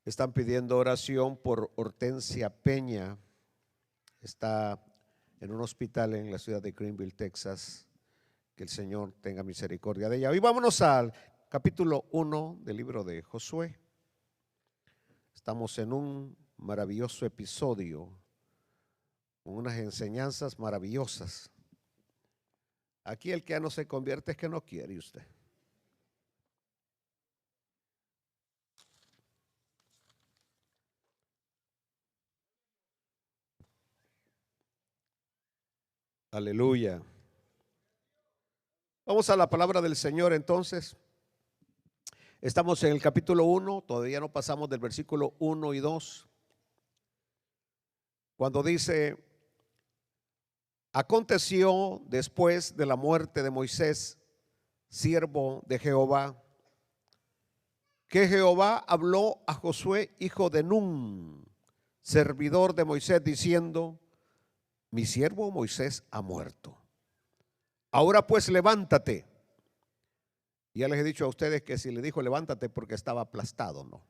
Están pidiendo oración por Hortensia Peña. Está en un hospital en la ciudad de Greenville, Texas. Que el Señor tenga misericordia de ella. Hoy vámonos al capítulo 1 del libro de Josué. Estamos en un maravilloso episodio, con unas enseñanzas maravillosas. Aquí el que ya no se convierte es que no quiere usted. Aleluya. Vamos a la palabra del Señor entonces. Estamos en el capítulo 1, todavía no pasamos del versículo 1 y 2. Cuando dice: aconteció después de la muerte de Moisés, siervo de Jehová, que Jehová habló a Josué, hijo de Nun, servidor de Moisés, diciendo: mi siervo Moisés ha muerto. Ahora pues levántate. Ya les he dicho a ustedes que si le dijo levántate porque estaba aplastado, no.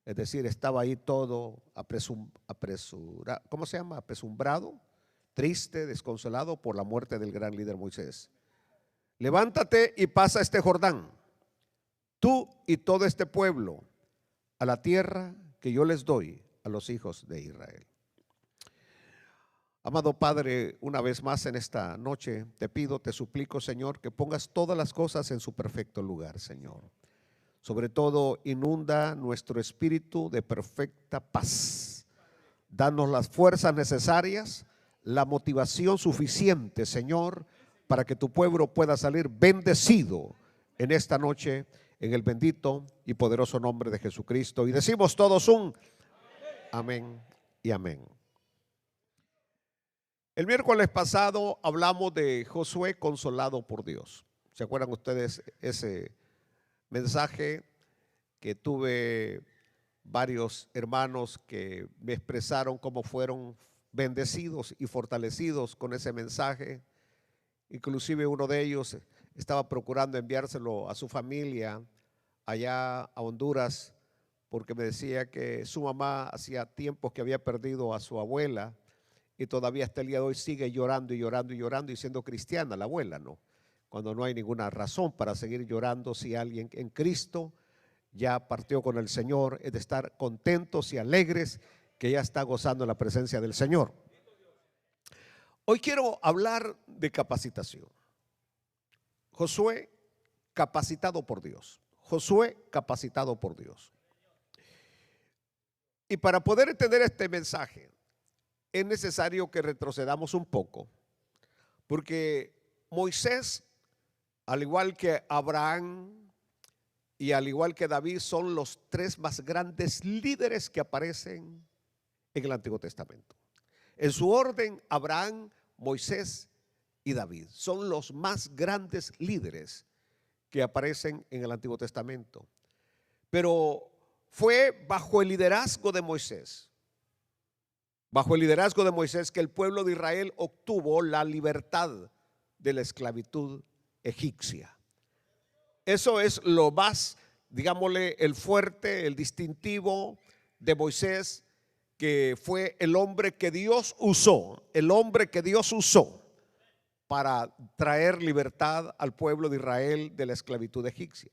Es decir, estaba ahí todo apresurado, ¿cómo se llama? Apesumbrado, triste, desconsolado por la muerte del gran líder Moisés. Levántate y pasa este Jordán, tú y todo este pueblo, a la tierra que yo les doy a los hijos de Israel. Amado Padre, una vez más en esta noche te pido, te suplico, Señor, que pongas todas las cosas en su perfecto lugar, Señor. Sobre todo, inunda nuestro espíritu de perfecta paz. Danos las fuerzas necesarias, la motivación suficiente, Señor, para que tu pueblo pueda salir bendecido en esta noche, en el bendito y poderoso nombre de Jesucristo. Y decimos todos un amén y amén. El miércoles pasado hablamos de Josué consolado por Dios. ¿Se acuerdan ustedes ese mensaje que tuve varios hermanos que me expresaron cómo fueron bendecidos y fortalecidos con ese mensaje? Inclusive uno de ellos estaba procurando enviárselo a su familia allá a Honduras, porque me decía que su mamá hacía tiempos que había perdido a su abuela y todavía hasta el día de hoy sigue llorando y llorando y llorando y siendo cristiana la abuela, ¿no? Cuando no hay ninguna razón para seguir llorando si alguien en Cristo ya partió con el Señor, es de estar contentos y alegres que ya está gozando la presencia del Señor. Hoy quiero hablar de capacitación. Josué capacitado por Dios. Josué capacitado por Dios. Y para poder entender este mensaje es necesario que retrocedamos un poco, porque Moisés, al igual que Abraham y al igual que David, son los tres más grandes líderes que aparecen en el Antiguo Testamento. En su orden, Abraham, Moisés y David son los más grandes líderes que aparecen en el Antiguo Testamento. Pero fue bajo el liderazgo de Moisés, que el pueblo de Israel obtuvo la libertad de la esclavitud egipcia. Eso es lo más, digámosle, el fuerte, el distintivo de Moisés, que fue el hombre que Dios usó, para traer libertad al pueblo de Israel de la esclavitud egipcia.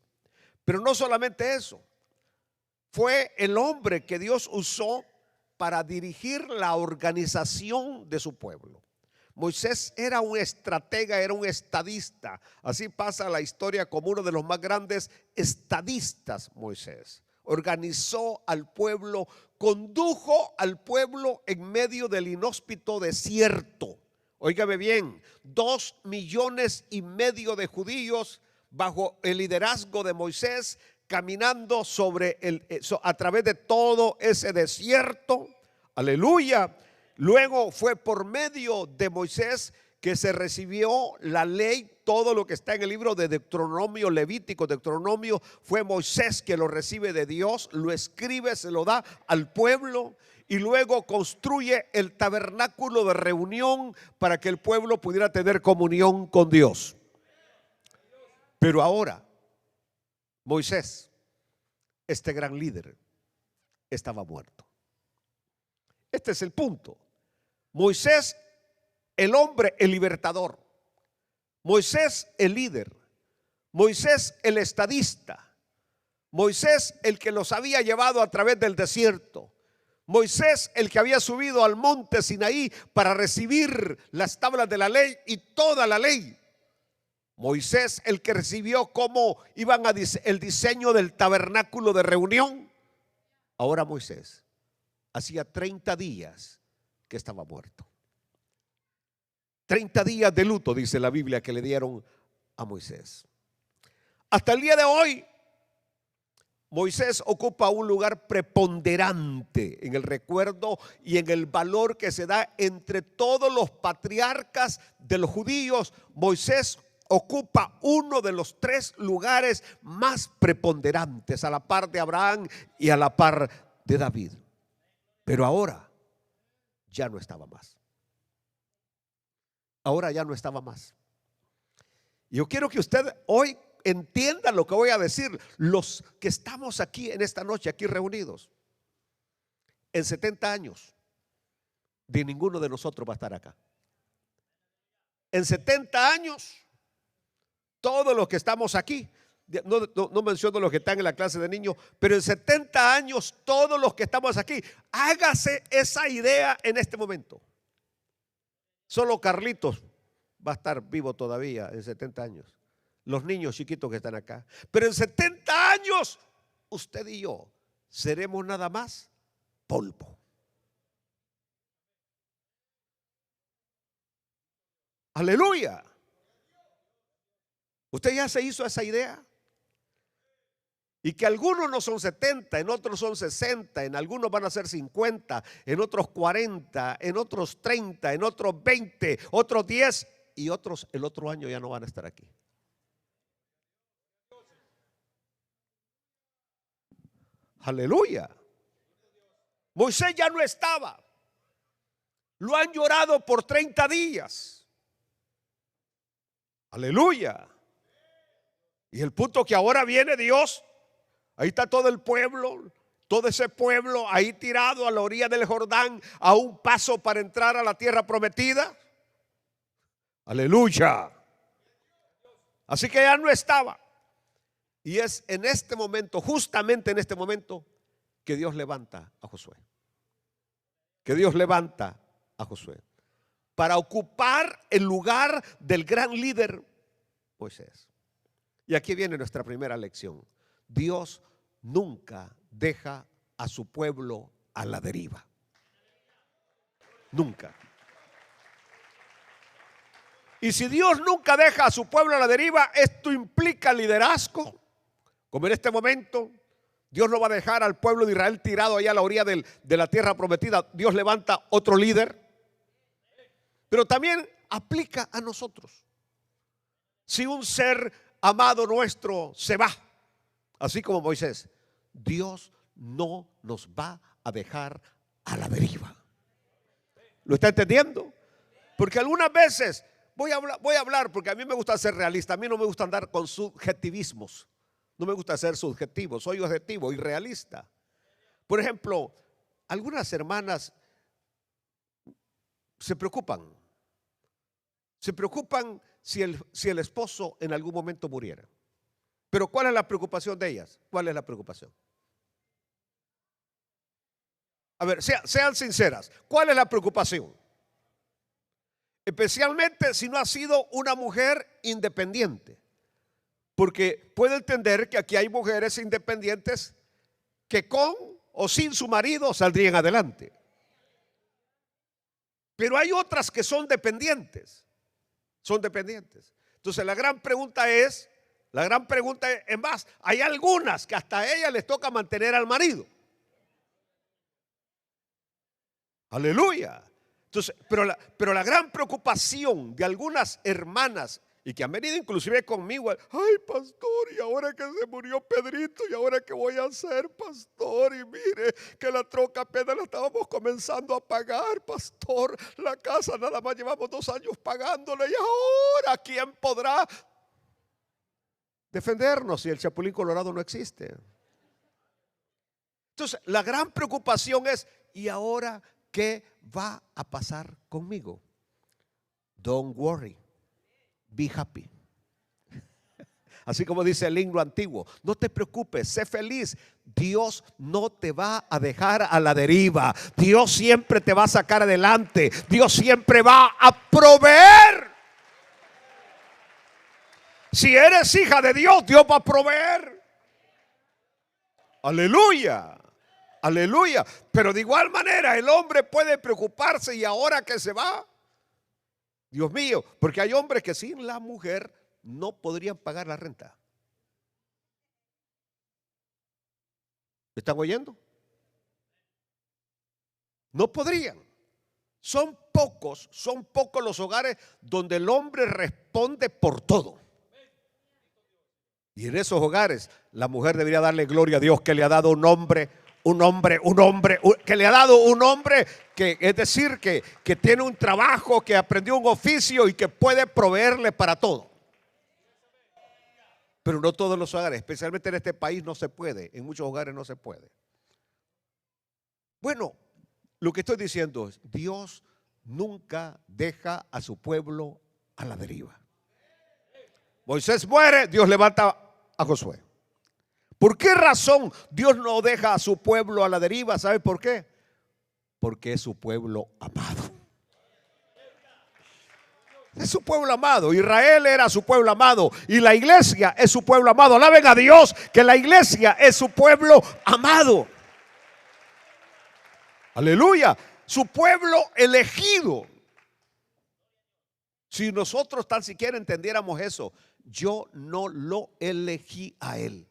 Pero no solamente eso, fue el hombre que Dios usó para dirigir la organización de su pueblo. Moisés era un estratega, era un estadista. Así pasa la historia como uno de los más grandes estadistas. Moisés organizó al pueblo, condujo al pueblo en medio del inhóspito desierto. Óigame bien, 2,5 millones de judíos bajo el liderazgo de Moisés, caminando a través de todo ese desierto. Aleluya. Luego fue por medio de Moisés que se recibió la ley, todo lo que está en el libro de Deuteronomio, Levítico, Deuteronomio. Fue Moisés que lo recibe de Dios, lo escribe, se lo da al pueblo y luego construye el tabernáculo de reunión para que el pueblo pudiera tener comunión con Dios. Pero ahora Moisés, este gran líder, estaba muerto. Este es el punto. Moisés, el hombre, el libertador. Moisés, el líder. Moisés, el estadista. Moisés, el que los había llevado a través del desierto. Moisés, el que había subido al monte Sinaí para recibir las tablas de la ley y toda la ley. Moisés, el que recibió cómo iban el diseño del tabernáculo de reunión. Ahora Moisés, hacía 30 días que estaba muerto. 30 días de luto, dice la Biblia, que le dieron a Moisés. Hasta el día de hoy, Moisés ocupa un lugar preponderante en el recuerdo y en el valor que se da entre todos los patriarcas de los judíos. Moisés ocupa uno de los 3 lugares más preponderantes, a la par de Abraham y a la par de David. Pero ahora ya no estaba más. Ahora ya no estaba más. Yo quiero que usted hoy entienda lo que voy a decir. Los que estamos aquí en esta noche, aquí reunidos, en 70 años, de ninguno de nosotros va a estar acá. En 70 años, todos los que estamos aquí, no menciono los que están en la clase de niños, pero en 70 años, todos los que estamos aquí, hágase esa idea en este momento. Solo Carlitos va a estar vivo todavía en 70 años. Los niños chiquitos que están acá. Pero en 70 años, usted y yo seremos nada más polvo. Aleluya. ¿Usted ya se hizo esa idea? Y que algunos no son 70, en otros son 60, en algunos van a ser 50, en otros 40, en otros 30, en otros 20, otros 10 y otros el otro año ya no van a estar aquí. Aleluya. Moisés ya no estaba. Lo han llorado por 30 días. Aleluya. Y el punto que ahora viene Dios. Ahí está todo el pueblo, todo ese pueblo ahí tirado a la orilla del Jordán, a un paso para entrar a la tierra prometida. Aleluya. Así que ya no estaba. Y es en este momento, justamente en este momento, que Dios levanta a Josué. Que Dios levanta a Josué para ocupar el lugar del gran líder Moisés. Y aquí viene nuestra primera lección. Dios nunca deja a su pueblo a la deriva. Nunca. Y si Dios nunca deja a su pueblo a la deriva, esto implica liderazgo. Como en este momento, Dios no va a dejar al pueblo de Israel tirado allá a la orilla de la tierra prometida. Dios levanta otro líder. Pero también aplica a nosotros. Si un ser amado nuestro se va, así como Moisés, Dios no nos va a dejar a la deriva. ¿Lo está entendiendo? Porque algunas veces voy a hablar porque a mí me gusta ser realista. A mí no me gusta andar con subjetivismos. No me gusta ser subjetivo, soy objetivo y realista. Por ejemplo, algunas hermanas se preocupan si el esposo en algún momento muriera. Pero ¿cuál es la preocupación de ellas? ¿Cuál es la preocupación? A ver, sean sinceras. ¿Cuál es la preocupación? Especialmente si no ha sido una mujer independiente. Porque puede entender que aquí hay mujeres independientes que con o sin su marido saldrían adelante. Pero hay otras que son dependientes. Son dependientes. Entonces la gran pregunta es más, hay algunas que hasta a ellas les toca mantener al marido. Aleluya. Entonces, pero la gran preocupación de algunas hermanas y que han venido inclusive conmigo, ay pastor, y ahora que se murió Pedrito, y ahora qué voy a hacer, pastor, y mire que la troca apenas la estábamos comenzando a pagar, pastor, la casa nada más llevamos 2 años pagándola, y ahora ¿quién podrá defendernos si el Chapulín Colorado no existe? Entonces, la gran preocupación es, ¿y ahora qué va a pasar conmigo? Don't worry, be happy. Así como dice el himno antiguo, no te preocupes, sé feliz. Dios no te va a dejar a la deriva. Dios siempre te va a sacar adelante. Dios siempre va a proveer. Si eres hija de Dios, Dios va a proveer. Aleluya, aleluya. Pero de igual manera el hombre puede preocuparse, y ahora que se va, Dios mío, porque hay hombres que sin la mujer no podrían pagar la renta. ¿Me están oyendo? No podrían. Son pocos los hogares donde el hombre responde por todo. Y en esos hogares la mujer debería darle gloria a Dios que le ha dado un hombre, que le ha dado un hombre que, es decir, que tiene un trabajo, que aprendió un oficio y que puede proveerle para todo. Pero no todos los hogares, especialmente en este país, no se puede. En muchos hogares no se puede. Bueno, lo que estoy diciendo es, Dios nunca deja a su pueblo a la deriva. Moisés muere, Dios levanta a Josué. ¿Por qué razón Dios no deja a su pueblo a la deriva? ¿Sabe por qué? Porque es su pueblo amado. Es su pueblo amado. Israel era su pueblo amado y la iglesia es su pueblo amado. Alaben a Dios que la iglesia es su pueblo amado. Aleluya. Su pueblo elegido. Si nosotros tan siquiera entendiéramos eso, yo no lo elegí a él.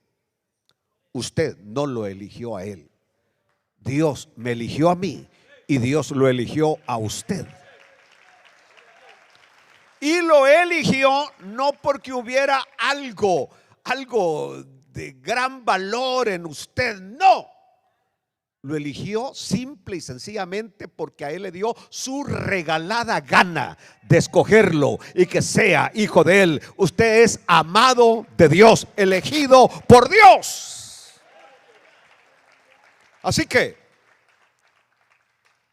Usted no lo eligió a él. Dios me eligió a mí y Dios lo eligió a usted. Y lo eligió no porque hubiera algo de gran valor en usted, no. Lo eligió simple y sencillamente porque a él le dio su regalada gana de escogerlo y que sea hijo de él. Usted es amado de Dios, elegido por Dios. Así que,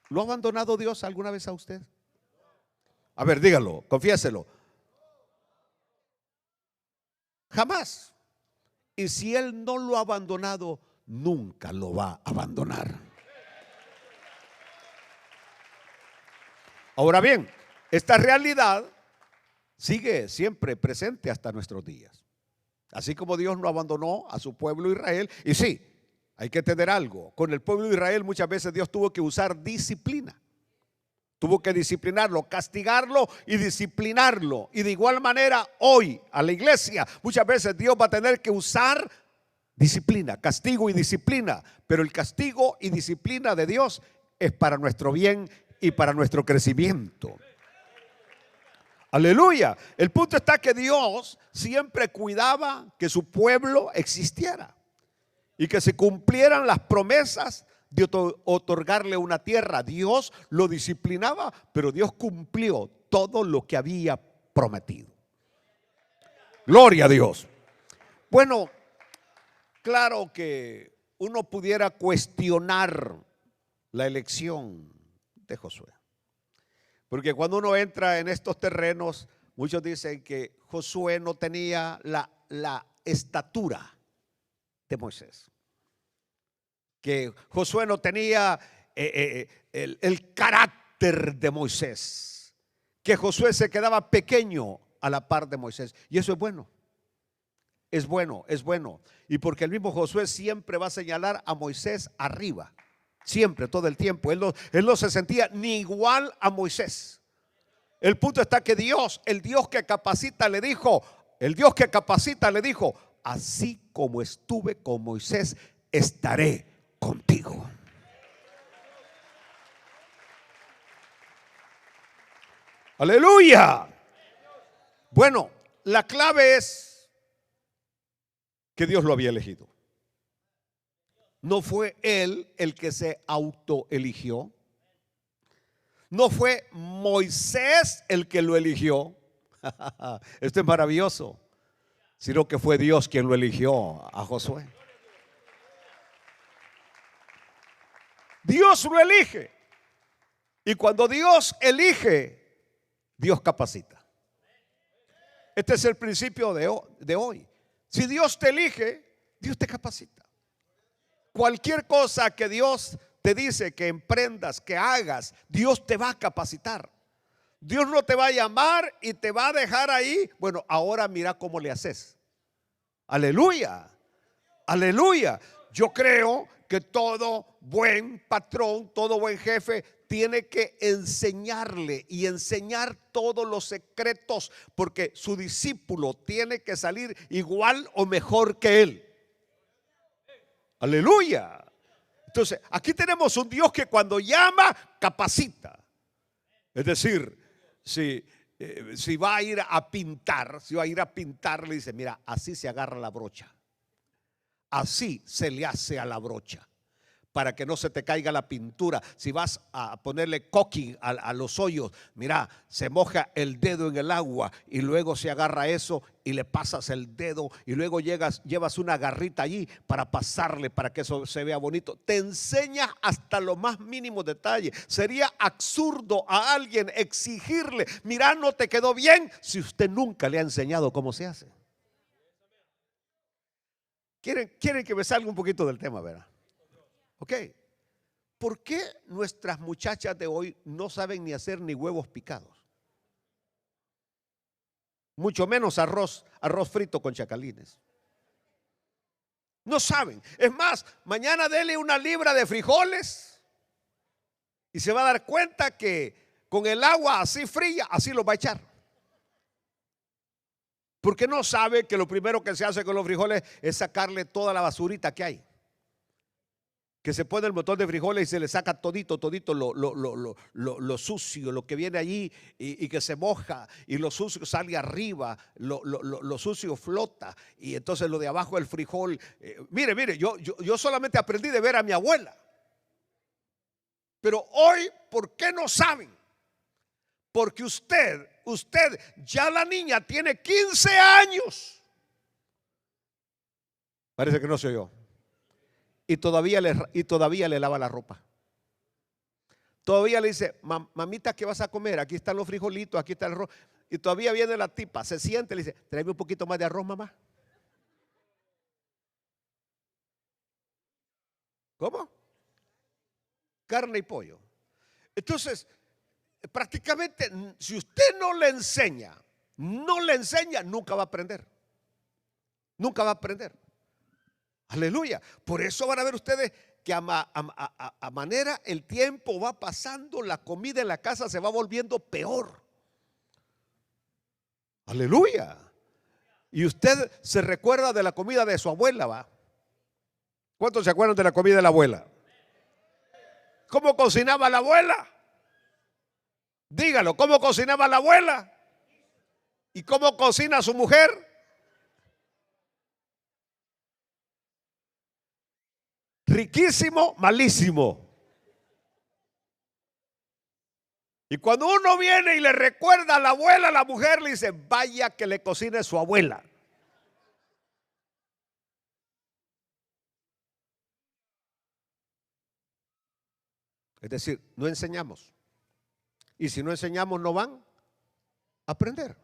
¿lo ha abandonado Dios alguna vez a usted? A ver, dígalo, confiéselo. Jamás. Y si él no lo ha abandonado, nunca lo va a abandonar. Ahora bien, esta realidad sigue siempre presente hasta nuestros días. Así como Dios no abandonó a su pueblo Israel. Y sí, hay que entender algo. Con el pueblo de Israel muchas veces Dios tuvo que usar disciplina. Tuvo que disciplinarlo, castigarlo y disciplinarlo. Y de igual manera hoy a la iglesia muchas veces Dios va a tener que usar disciplina, castigo y disciplina. Pero el castigo y disciplina de Dios es para nuestro bien y para nuestro crecimiento. Aleluya. El punto está que Dios siempre cuidaba que su pueblo existiera y que se cumplieran las promesas de otorgarle una tierra. Dios lo disciplinaba, pero Dios cumplió todo lo que había prometido. Gloria a Dios. Bueno, claro que uno pudiera cuestionar la elección de Josué, porque cuando uno entra en estos terrenos, muchos dicen que Josué no tenía la estatura de Moisés, que Josué no tenía el carácter de Moisés, que Josué se quedaba pequeño a la par de Moisés. Y eso es bueno. Es bueno, es bueno. Y porque el mismo Josué siempre va a señalar a Moisés arriba. Siempre, todo el tiempo. Él no se sentía ni igual a Moisés. El punto está que Dios, el Dios que capacita, le dijo, así como estuve con Moisés, estaré contigo. Aleluya. Bueno, la clave es que Dios lo había elegido. No fue él el que se autoeligió. No fue Moisés el que lo eligió. Esto es maravilloso. Sino que fue Dios quien lo eligió a Josué. Dios lo elige. Y cuando Dios elige, Dios capacita. Este es el principio de hoy. Si Dios te elige, Dios te capacita. Cualquier cosa que Dios te dice que emprendas, que hagas, Dios te va a capacitar. Dios no te va a llamar y te va a dejar ahí. Bueno, ahora mira cómo le haces. Aleluya, aleluya. Yo creo que todo buen patrón, todo buen jefe tiene que enseñarle y enseñar todos los secretos, porque su discípulo tiene que salir igual o mejor que él. Aleluya. Entonces, aquí tenemos un Dios que cuando llama, capacita. Es decir, si va a ir a pintar, le dice, mira, así se agarra la brocha. Así se le hace a la brocha, para que no se te caiga la pintura. Si vas a ponerle caulking a los hoyos, mira, se moja el dedo en el agua y luego se agarra eso y le pasas el dedo y luego llevas una garrita allí para pasarle, para que eso se vea bonito. Te enseña hasta los más mínimos detalles. Sería absurdo a alguien exigirle, mira, no te quedó bien, si usted nunca le ha enseñado cómo se hace. Quieren que me salga un poquito del tema, ¿verdad? Ok. ¿Por qué nuestras muchachas de hoy no saben ni hacer ni huevos picados? Mucho menos arroz frito con chacalines. No saben. Es más, mañana dele una libra de frijoles y se va a dar cuenta que con el agua así fría, así los va a echar. Porque no sabe que lo primero que se hace con los frijoles es sacarle toda la basurita que hay. Que se pone el montón de frijoles y se le saca todito lo sucio, lo que viene allí y que se moja, y lo sucio sale arriba, lo sucio flota, y entonces lo de abajo del frijol. Mire, yo solamente aprendí de ver a mi abuela. Pero hoy, ¿por qué no saben? Porque usted, ya la niña tiene 15 años. Parece que no se oyó. Y todavía le lava la ropa. Todavía le dice, mamita, ¿qué vas a comer? Aquí están los frijolitos, aquí está el arroz. Y todavía viene la tipa, se siente y le dice, tráeme un poquito más de arroz, mamá. ¿Cómo? Carne y pollo. Entonces, prácticamente, si usted no le enseña, nunca va a aprender. Nunca va a aprender. Aleluya. Por eso van a ver ustedes que a manera el tiempo va pasando, la comida en la casa se va volviendo peor. Aleluya. Y usted se recuerda de la comida de su abuela, ¿va? ¿Cuántos se acuerdan de la comida de la abuela? ¿Cómo cocinaba la abuela? Dígalo, ¿cómo cocinaba la abuela? ¿Y cómo cocina su mujer? Riquísimo, malísimo. Y cuando uno viene y le recuerda a la abuela, la mujer le dice, vaya que le cocine su abuela. Es decir, no enseñamos. Y si no enseñamos, no van a aprender.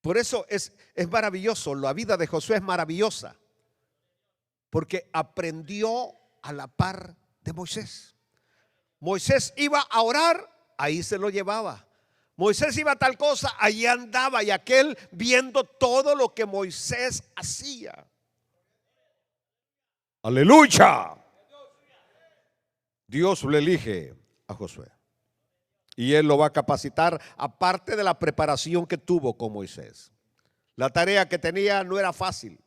Por eso es maravilloso. La vida de Josué es maravillosa, porque aprendió a la par de Moisés. Moisés iba a orar, ahí se lo llevaba. Moisés iba a tal cosa, ahí andaba, y aquel viendo todo lo que Moisés hacía. Aleluya. Dios le elige a Josué y él lo va a capacitar, aparte de la preparación que tuvo con Moisés. La tarea que tenía no era fácil.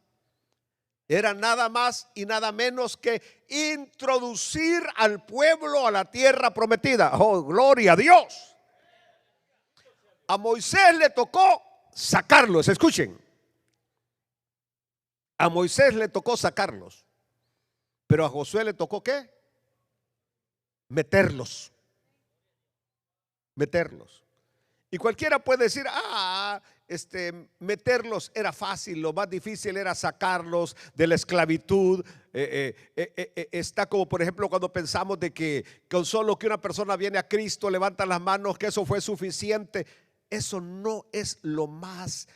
Era nada más y nada menos que introducir al pueblo a la tierra prometida. Oh, gloria a Dios. A Moisés le tocó sacarlos. Escuchen. A Moisés le tocó sacarlos. Pero a Josué le tocó ¿qué? Meterlos. Y cualquiera puede decir, meterlos era fácil, lo más difícil era sacarlos de la esclavitud. Está como por ejemplo cuando pensamos de que con solo que una persona viene a Cristo, levanta las manos, que eso fue suficiente. Eso no es lo más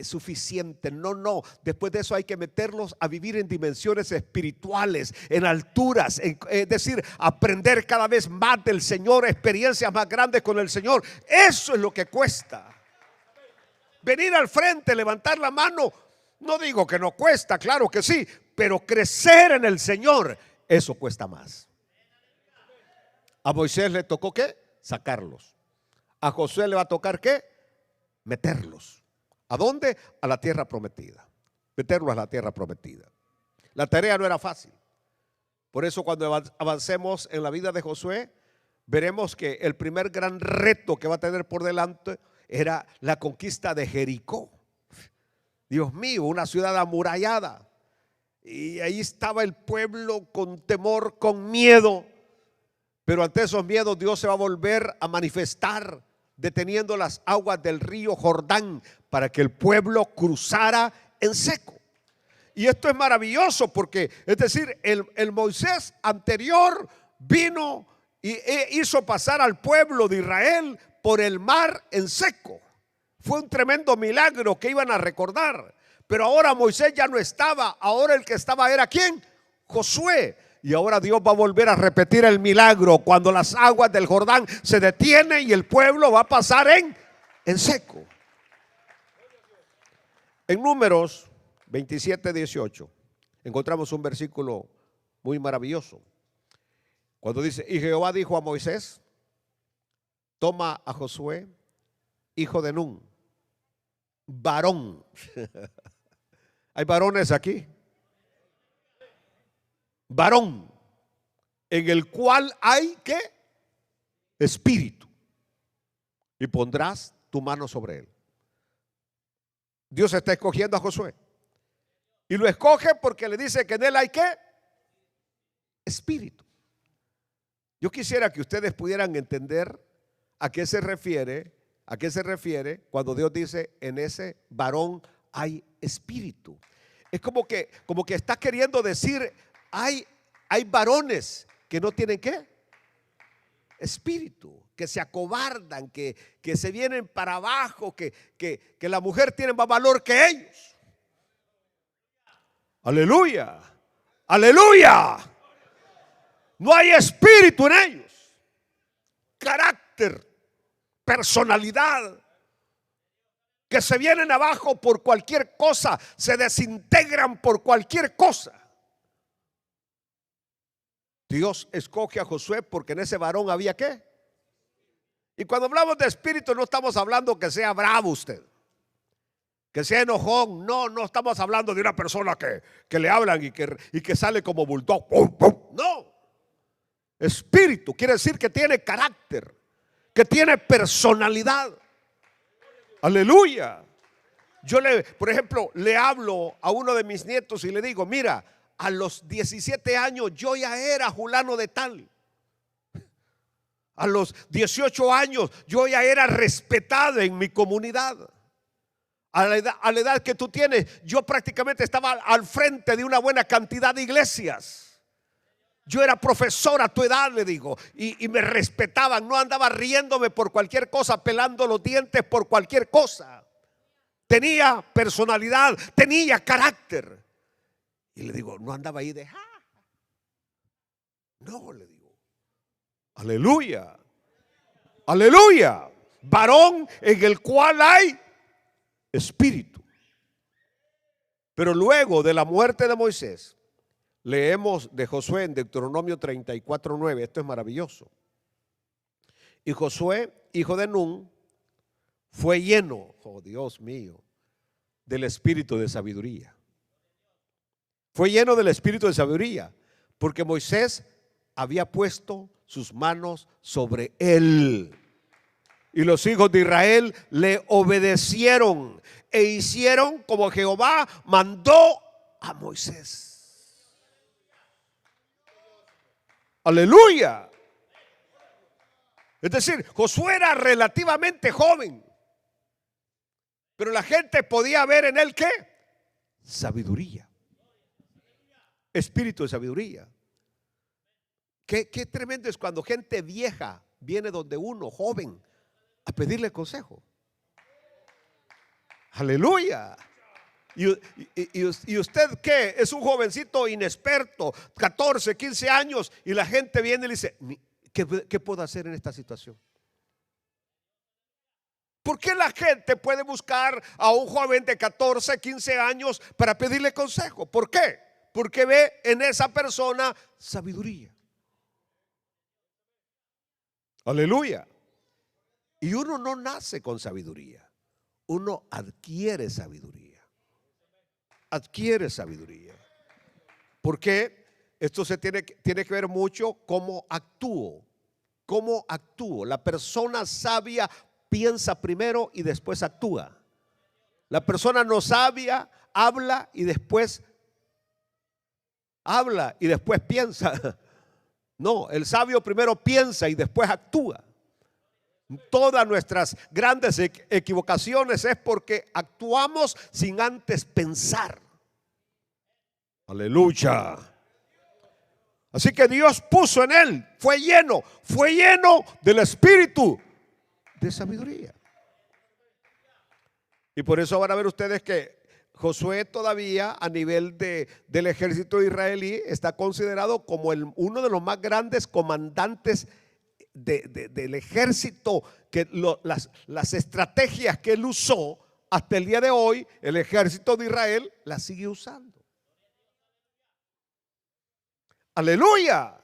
suficiente. No. Después de eso hay que meterlos a vivir en dimensiones espirituales, en alturas, es decir, aprender cada vez más del Señor, experiencias más grandes con el Señor. Eso es lo que cuesta. Venir al frente, levantar la mano, no digo que no cuesta, claro que sí, pero crecer en el Señor, eso cuesta más. A Moisés le tocó ¿qué? Sacarlos. A Josué le va a tocar ¿qué? Meterlos. ¿A dónde? A la tierra prometida. Meterlos a la tierra prometida. La tarea no era fácil. Por eso cuando avancemos en la vida de Josué, veremos que el primer gran reto que va a tener por delante era la conquista de Jericó. Dios mío, una ciudad amurallada. Y ahí estaba el pueblo con temor, con miedo. Pero ante esos miedos Dios se va a volver a manifestar, deteniendo las aguas del río Jordán para que el pueblo cruzara en seco. Y esto es maravilloso porque, es decir, el Moisés anterior vino y hizo pasar al pueblo de Israel por el mar en seco. Fue un tremendo milagro que iban a recordar. Pero ahora Moisés ya no estaba. Ahora el que estaba era ¿quién? Josué. Y ahora Dios va a volver a repetir el milagro cuando las aguas del Jordán se detienen y el pueblo va a pasar en seco. En Números 27:18 encontramos un versículo muy maravilloso. Cuando dice: y Jehová dijo a Moisés: toma a Josué, hijo de Nun, varón. ¿Hay varones aquí? Varón, en el cual hay ¿qué? Espíritu. Y pondrás tu mano sobre él. Dios está escogiendo a Josué. Y lo escoge porque le dice que en él hay ¿qué? Espíritu. Yo quisiera que ustedes pudieran entender a qué se refiere cuando Dios dice en ese varón hay espíritu. Es como que está queriendo decir hay varones que no tienen ¿qué? Espíritu, que se acobardan, que se vienen para abajo, que la mujer tiene más valor que ellos. Aleluya, aleluya. No hay espíritu en ellos, carácter, personalidad, que se vienen abajo por cualquier cosa, se desintegran por cualquier cosa. Dios escoge a Josué porque en ese varón había ¿qué? Y cuando hablamos de espíritu no estamos hablando que sea bravo usted, que sea enojón. No estamos hablando de una persona que le hablan y que sale como bulldog. No. Espíritu quiere decir que tiene carácter, que tiene personalidad. Aleluya. Yo por ejemplo, le hablo a uno de mis nietos y le digo: mira, a los 17 años yo ya era fulano de tal. A los 18 años yo ya era respetado en mi comunidad. A la edad que tú tienes, yo prácticamente estaba al frente de una buena cantidad de iglesias. Yo era profesor a tu edad, le digo, y me respetaban. No andaba riéndome por cualquier cosa, pelando los dientes por cualquier cosa. Tenía personalidad, tenía carácter. Y le digo, no andaba ahí de no, le digo, aleluya, aleluya. Varón en el cual hay espíritu. Pero luego de la muerte de Moisés, leemos de Josué en Deuteronomio 34:9. Esto es maravilloso. Y Josué, hijo de Nun, fue lleno, oh Dios mío, del espíritu de sabiduría. Fue lleno del espíritu de sabiduría, porque Moisés había puesto sus manos sobre él. Y los hijos de Israel le obedecieron e hicieron como Jehová mandó a Moisés. Aleluya. Es decir, Josué era relativamente joven, Pero la gente podía ver en él ¿qué? Sabiduría. Espíritu de sabiduría. Qué tremendo es cuando gente vieja viene donde uno, joven, a pedirle consejo. Aleluya. ¿Y usted qué? Es un jovencito inexperto, 14, 15 años, y la gente viene y le dice, ¿qué puedo hacer en esta situación? ¿Por qué la gente puede buscar a un joven de 14, 15 años para pedirle consejo? ¿Por qué? Porque ve en esa persona sabiduría. Aleluya. Y uno no nace con sabiduría, uno adquiere sabiduría. Adquiere sabiduría. ¿Por qué? Esto tiene que ver mucho cómo actúo. Cómo actúo. La persona sabia piensa primero y después actúa. La persona no sabia habla y después piensa. No, el sabio primero piensa y después actúa. Todas nuestras grandes equivocaciones es porque actuamos sin antes pensar. Aleluya. Así que Dios puso en él, fue lleno del espíritu de sabiduría. Y por eso van a ver ustedes que Josué todavía a nivel del ejército israelí está considerado como uno de los más grandes comandantes del ejército, que las estrategias que él usó hasta el día de hoy, el ejército de Israel las sigue usando. Aleluya.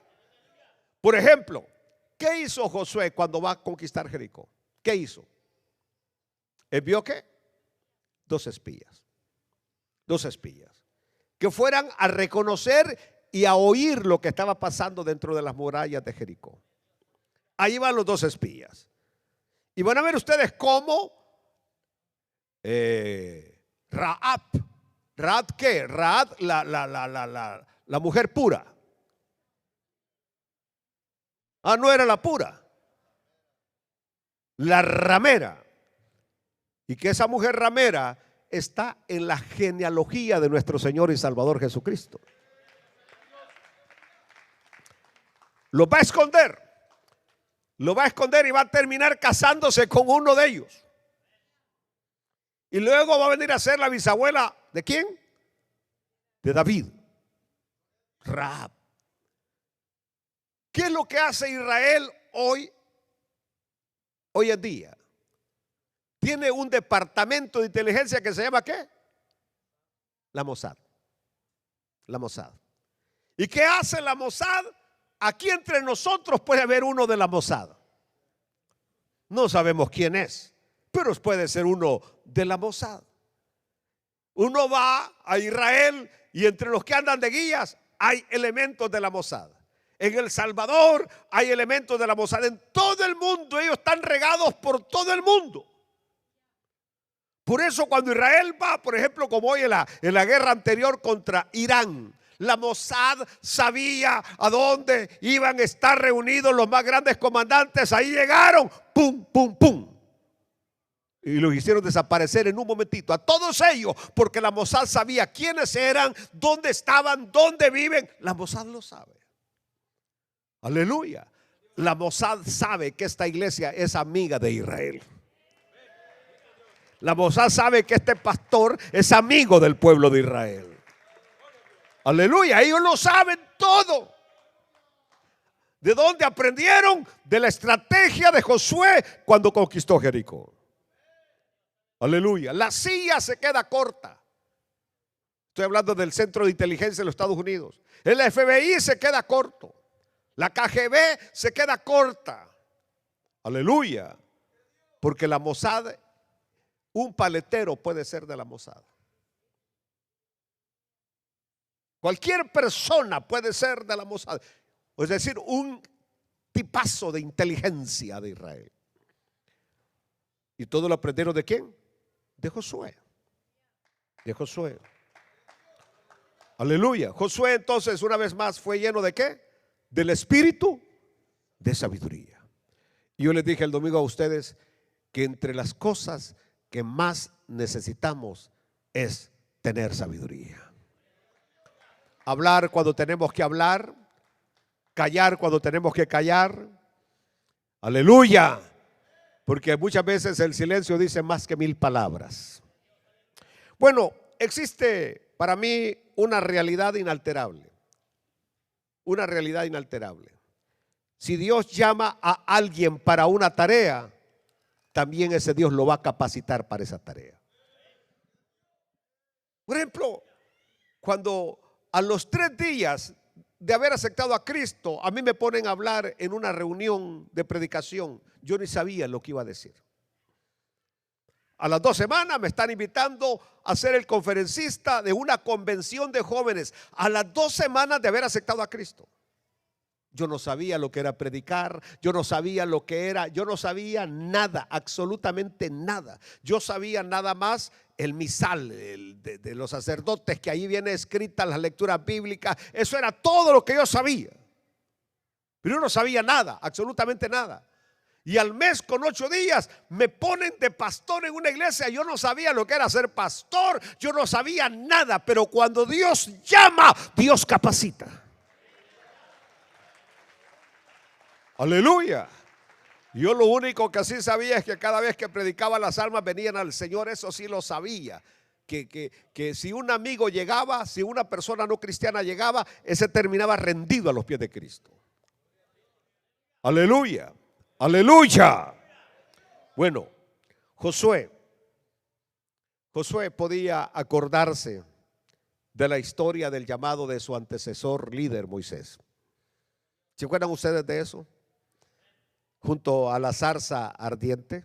Por ejemplo, ¿qué hizo Josué cuando va a conquistar Jericó? ¿Qué hizo? Envió ¿qué? Dos espías que fueran a reconocer y a oír lo que estaba pasando dentro de las murallas de Jericó. Ahí van los dos espías. Y van a ver ustedes cómo Rahab, ¿qué? Rahab, la mujer pura. No era la pura, la ramera. Y que esa mujer ramera está en la genealogía de nuestro Señor y Salvador Jesucristo. Lo va a esconder y va a terminar casándose con uno de ellos. Y luego va a venir a ser la bisabuela ¿de quién? De David. Rahab. ¿Qué es lo que hace Israel hoy en día? Tiene un departamento de inteligencia que se llama ¿qué? La Mossad. La Mossad. ¿Y qué hace la Mossad? Aquí entre nosotros puede haber uno de la Mossad. No sabemos quién es, pero puede ser uno de la Mossad. Uno va a Israel y entre los que andan de guías hay elementos de la Mossad. En El Salvador hay elementos de la Mossad. En todo el mundo, ellos están regados por todo el mundo. Por eso cuando Israel va, por ejemplo, como hoy en la guerra anterior contra Irán, la Mossad sabía a dónde iban a estar reunidos los más grandes comandantes. Ahí llegaron, pum, pum, pum. Y los hicieron desaparecer en un momentito. A todos ellos, porque la Mossad sabía quiénes eran, dónde estaban, dónde viven. La Mossad lo sabe. Aleluya. La Mossad sabe que esta iglesia es amiga de Israel. La Mossad sabe que este pastor es amigo del pueblo de Israel. Aleluya, ellos lo saben todo. ¿De dónde aprendieron? De la estrategia de Josué cuando conquistó Jericó. Aleluya, la CIA se queda corta. Estoy hablando del Centro de Inteligencia de los Estados Unidos. El FBI se queda corto. La KGB se queda corta. Aleluya, porque la Mossad, un paletero puede ser de la Mossad. Cualquier persona puede ser de la Mossad. Es decir, un tipazo de inteligencia de Israel. ¿Y todo lo aprendieron de quién? De Josué. De Josué. Aleluya. Josué entonces una vez más fue lleno de ¿qué? Del espíritu de sabiduría. Y yo les dije el domingo a ustedes que entre las cosas que más necesitamos es tener sabiduría. Hablar cuando tenemos que hablar, callar cuando tenemos que callar. Aleluya. Porque muchas veces el silencio dice más que 1000 palabras. Bueno, existe para mí una realidad inalterable. Una realidad inalterable. Si Dios llama a alguien para una tarea, también ese Dios lo va a capacitar para esa tarea. Por ejemplo, cuando a los 3 días de haber aceptado a Cristo, a mí me ponen a hablar en una reunión de predicación, yo ni sabía lo que iba a decir. A las 2 semanas me están invitando a ser el conferencista de una convención de jóvenes, a las 2 semanas de haber aceptado a Cristo. Yo no sabía lo que era predicar, yo no sabía lo que era, yo no sabía nada, absolutamente nada. Yo sabía nada más el misal de los sacerdotes, que ahí viene escrita las lecturas bíblicas. Eso era todo lo que yo sabía. Pero yo no sabía nada, absolutamente nada. Y al mes con 8 días me ponen de pastor en una iglesia. Yo no sabía lo que era ser pastor, yo no sabía nada. Pero cuando Dios llama, Dios capacita. Aleluya. Yo lo único que sí sabía es que cada vez que predicaba, las almas venían al Señor. Eso sí lo sabía. Que si un amigo llegaba, si una persona no cristiana llegaba, ese terminaba rendido a los pies de Cristo. Aleluya. Aleluya. Bueno, Josué podía acordarse de la historia del llamado de su antecesor líder Moisés. ¿Se acuerdan ustedes de eso? Junto a la zarza ardiente.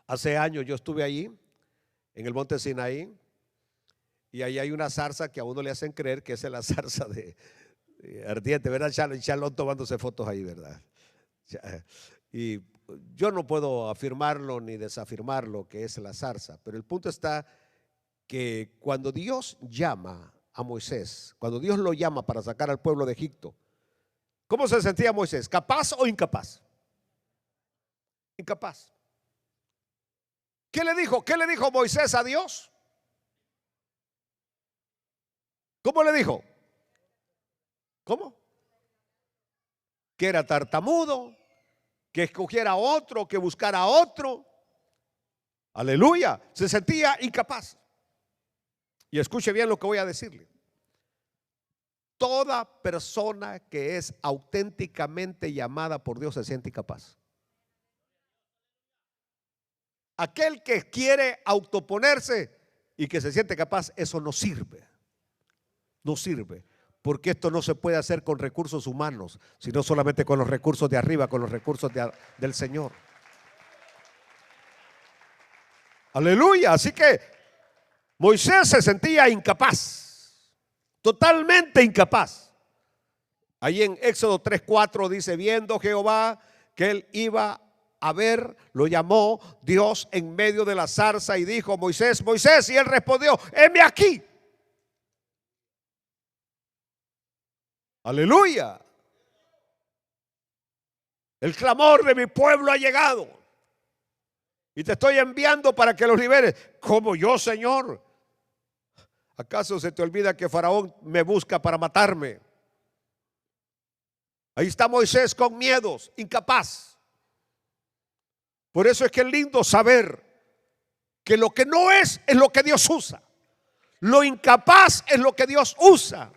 Hace años yo estuve allí, en el monte Sinaí, y ahí hay una zarza que a uno le hacen creer que es la zarza de ardiente, ¿verdad? Charlón tomándose fotos ahí, ¿verdad? Y yo no puedo afirmarlo ni desafirmarlo que es la zarza, pero el punto está que cuando Dios llama a Moisés, cuando Dios lo llama para sacar al pueblo de Egipto, ¿cómo se sentía Moisés? ¿Capaz o incapaz? Incapaz. ¿Qué le dijo? ¿Qué le dijo Moisés a Dios? ¿Cómo le dijo? ¿Cómo? Que era tartamudo, que escogiera otro, que buscara otro. Aleluya. Se sentía incapaz. Y escuche bien lo que voy a decirle. Toda persona que es auténticamente llamada por Dios se siente incapaz. Aquel que quiere autoponerse y que se siente capaz, eso no sirve. No sirve. Porque esto no se puede hacer con recursos humanos, sino solamente con los recursos de arriba, con los recursos del Señor. Aleluya. Así que Moisés se sentía incapaz, totalmente incapaz. Ahí en Éxodo 3:4 dice: viendo Jehová que él iba a ver, lo llamó Dios en medio de la zarza y dijo: Moisés, Moisés. Y él respondió: heme aquí. Aleluya. El clamor de mi pueblo ha llegado y te estoy enviando para que los liberes. ¿Cómo yo, Señor? ¿Acaso se te olvida que Faraón me busca para matarme? Ahí está Moisés con miedos, incapaz. Por eso es que es lindo saber que lo que no es lo que Dios usa. Lo incapaz es lo que Dios usa.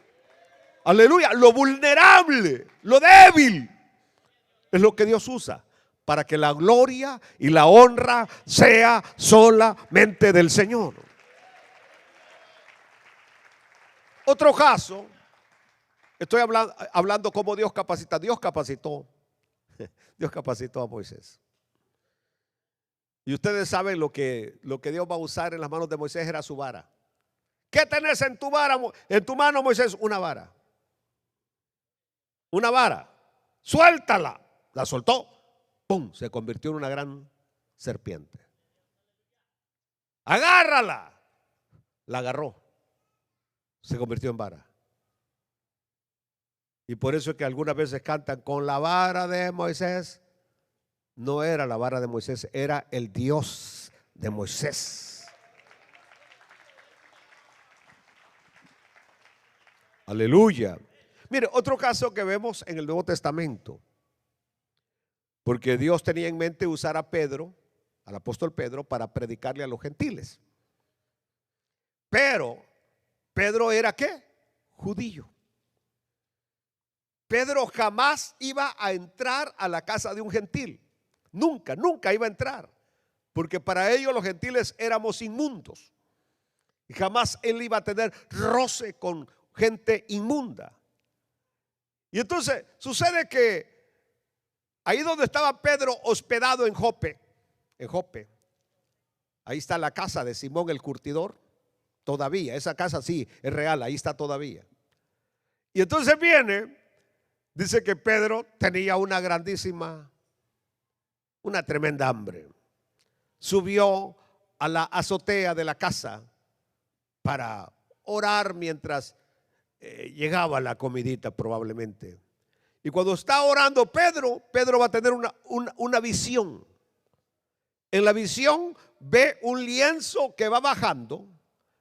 Aleluya. Lo vulnerable, lo débil es lo que Dios usa para que la gloria y la honra sea solamente del Señor. Otro caso, estoy hablando cómo Dios capacita. Dios capacitó a Moisés. Y ustedes saben lo que Dios va a usar en las manos de Moisés era su vara. ¿Qué tenés en tu vara, en tu mano, Moisés? Una vara. Una vara. Suéltala. La soltó. ¡Pum! Se convirtió en una gran serpiente. Agárrala. La agarró. Se convirtió en vara. Y por eso es que algunas veces cantan: con la vara de Moisés. No era la vara de Moisés, era el Dios de Moisés. Aleluya. Mire, otro caso que vemos en el Nuevo Testamento, porque Dios tenía en mente usar a Pedro, al apóstol Pedro, para predicarle a los gentiles. Pero Pedro era ¿qué? Judío. Pedro jamás iba a entrar a la casa de un gentil. Nunca, nunca iba a entrar. Porque para ellos los gentiles éramos inmundos. Y jamás él iba a tener roce con gente inmunda. Y entonces sucede que ahí donde estaba Pedro hospedado en Jope, ahí está la casa de Simón el curtidor. Todavía, esa casa sí es real, ahí está todavía. Y entonces dice que Pedro tenía una tremenda hambre. Subió a la azotea de la casa para orar mientras llegaba la comidita probablemente. Y cuando está orando Pedro va a tener una visión. En la visión ve un lienzo que va bajando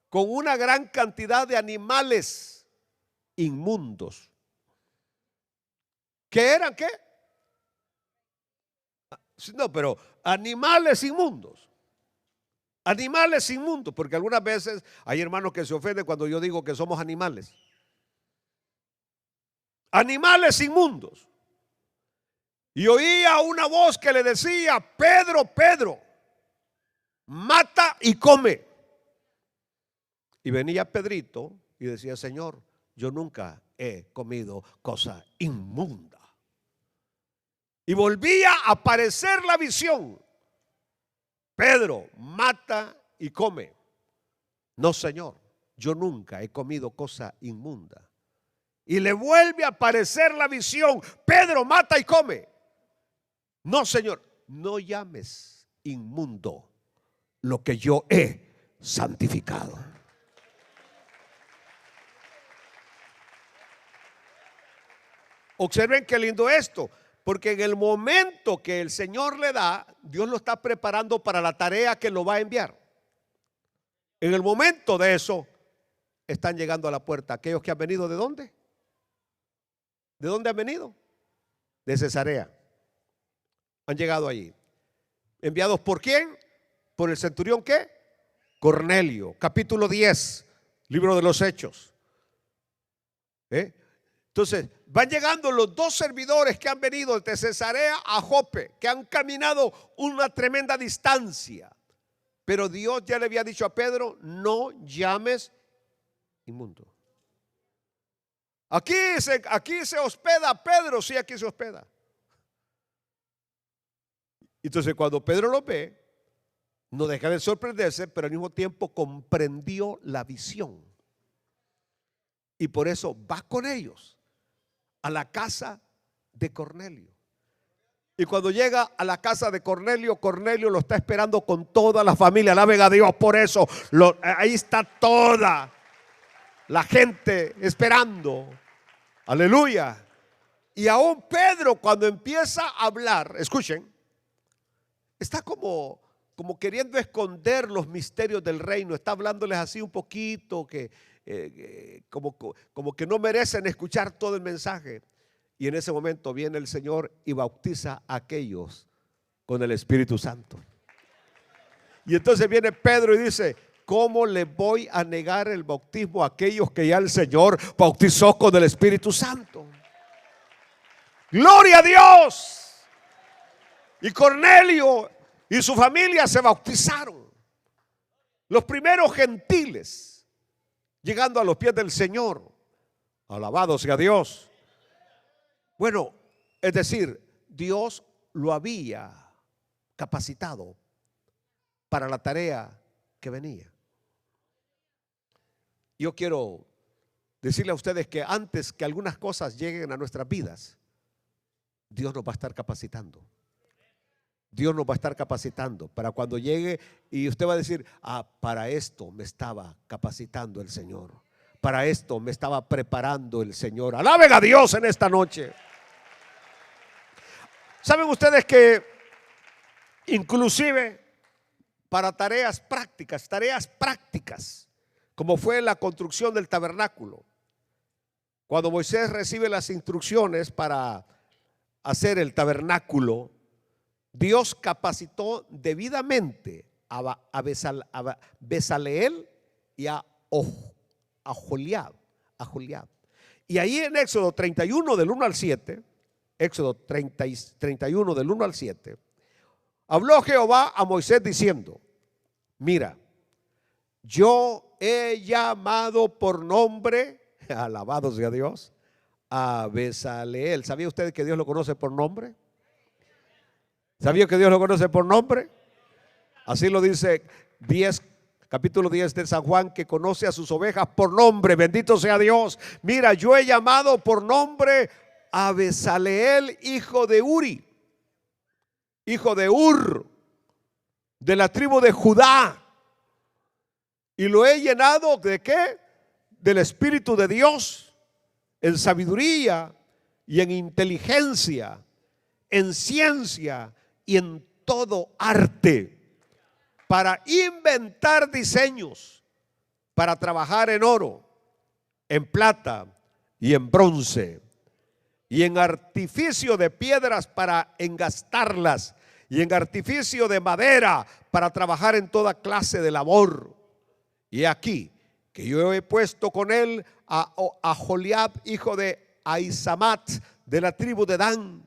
con una gran cantidad de animales inmundos. ¿Qué eran qué? No, pero animales inmundos. Animales inmundos, porque algunas veces hay hermanos que se ofenden cuando yo digo que somos animales. Animales inmundos. Y oía una voz que le decía: Pedro, Pedro, mata y come. Y venía Pedrito y decía: Señor, yo nunca he comido cosa inmunda. Y volvía a aparecer la visión: Pedro, mata y come. No, Señor, yo nunca he comido cosa inmunda. Y le vuelve a aparecer la visión: Pedro, mata y come. No, Señor, no llames inmundo lo que yo he santificado. Observen qué lindo esto, porque en el momento que el Señor le da, Dios lo está preparando para la tarea que lo va a enviar. En el momento de eso, están llegando a la puerta aquellos que han venido ¿de dónde? ¿De dónde han venido? De Cesarea. Han llegado allí. ¿Enviados por quién? Por el centurión ¿qué? Cornelio. Capítulo 10, libro de los Hechos. Entonces, van llegando los dos servidores que han venido de Cesarea a Jope, que han caminado una tremenda distancia. Pero Dios ya le había dicho a Pedro: no llames inmundo. Aquí se hospeda Pedro, sí, aquí se hospeda. Entonces, cuando Pedro lo ve, no deja de sorprenderse, pero al mismo tiempo comprendió la visión. Y por eso va con ellos a la casa de Cornelio. Y cuando llega a la casa de Cornelio, Cornelio lo está esperando con toda la familia. Alaben a Dios por eso. Ahí está toda la gente esperando. Aleluya. Y aún Pedro, cuando empieza a hablar, escuchen, está como queriendo esconder los misterios del reino. Está hablándoles así un poquito como que no merecen escuchar todo el mensaje. Y en ese momento viene el Señor y bautiza a aquellos con el Espíritu Santo. Y entonces viene Pedro y dice: ¿cómo le voy a negar el bautismo a aquellos que ya el Señor bautizó con el Espíritu Santo? ¡Gloria a Dios! Y Cornelio y su familia se bautizaron. Los primeros gentiles llegando a los pies del Señor. Alabado sea Dios. Bueno, es decir, Dios lo había capacitado para la tarea que venía. Yo quiero decirle a ustedes que antes que algunas cosas lleguen a nuestras vidas, Dios nos va a estar capacitando. Dios nos va a estar capacitando para cuando llegue y usted va a decir: para esto me estaba capacitando el Señor. Para esto me estaba preparando el Señor. Alaben a Dios en esta noche. ¿Saben ustedes que inclusive para tareas prácticas, como fue la construcción del tabernáculo. Cuando Moisés recibe las instrucciones para hacer el tabernáculo, Dios capacitó debidamente a Bezaleel y a Joliab. Y ahí en Éxodo 31 del 1 al 7, Éxodo 31 del 1 al 7, habló Jehová a Moisés diciendo: mira, yo he llamado por nombre, alabado sea Dios, a Bezaleel. ¿Sabía usted que Dios lo conoce por nombre? ¿Sabía que Dios lo conoce por nombre? Así lo dice capítulo 10 de San Juan, que conoce a sus ovejas por nombre. Bendito sea Dios. Mira, yo he llamado por nombre a Bezaleel, hijo de Uri, hijo de Ur, de la tribu de Judá. Y lo he llenado ¿de qué? Del Espíritu de Dios, en sabiduría y en inteligencia, en ciencia y en todo arte, para inventar diseños, para trabajar en oro, en plata y en bronce, y en artificio de piedras para engastarlas, y en artificio de madera para trabajar en toda clase de labor. Y aquí que yo he puesto con él a Joliab, hijo de Ahisamat, de la tribu de Dan,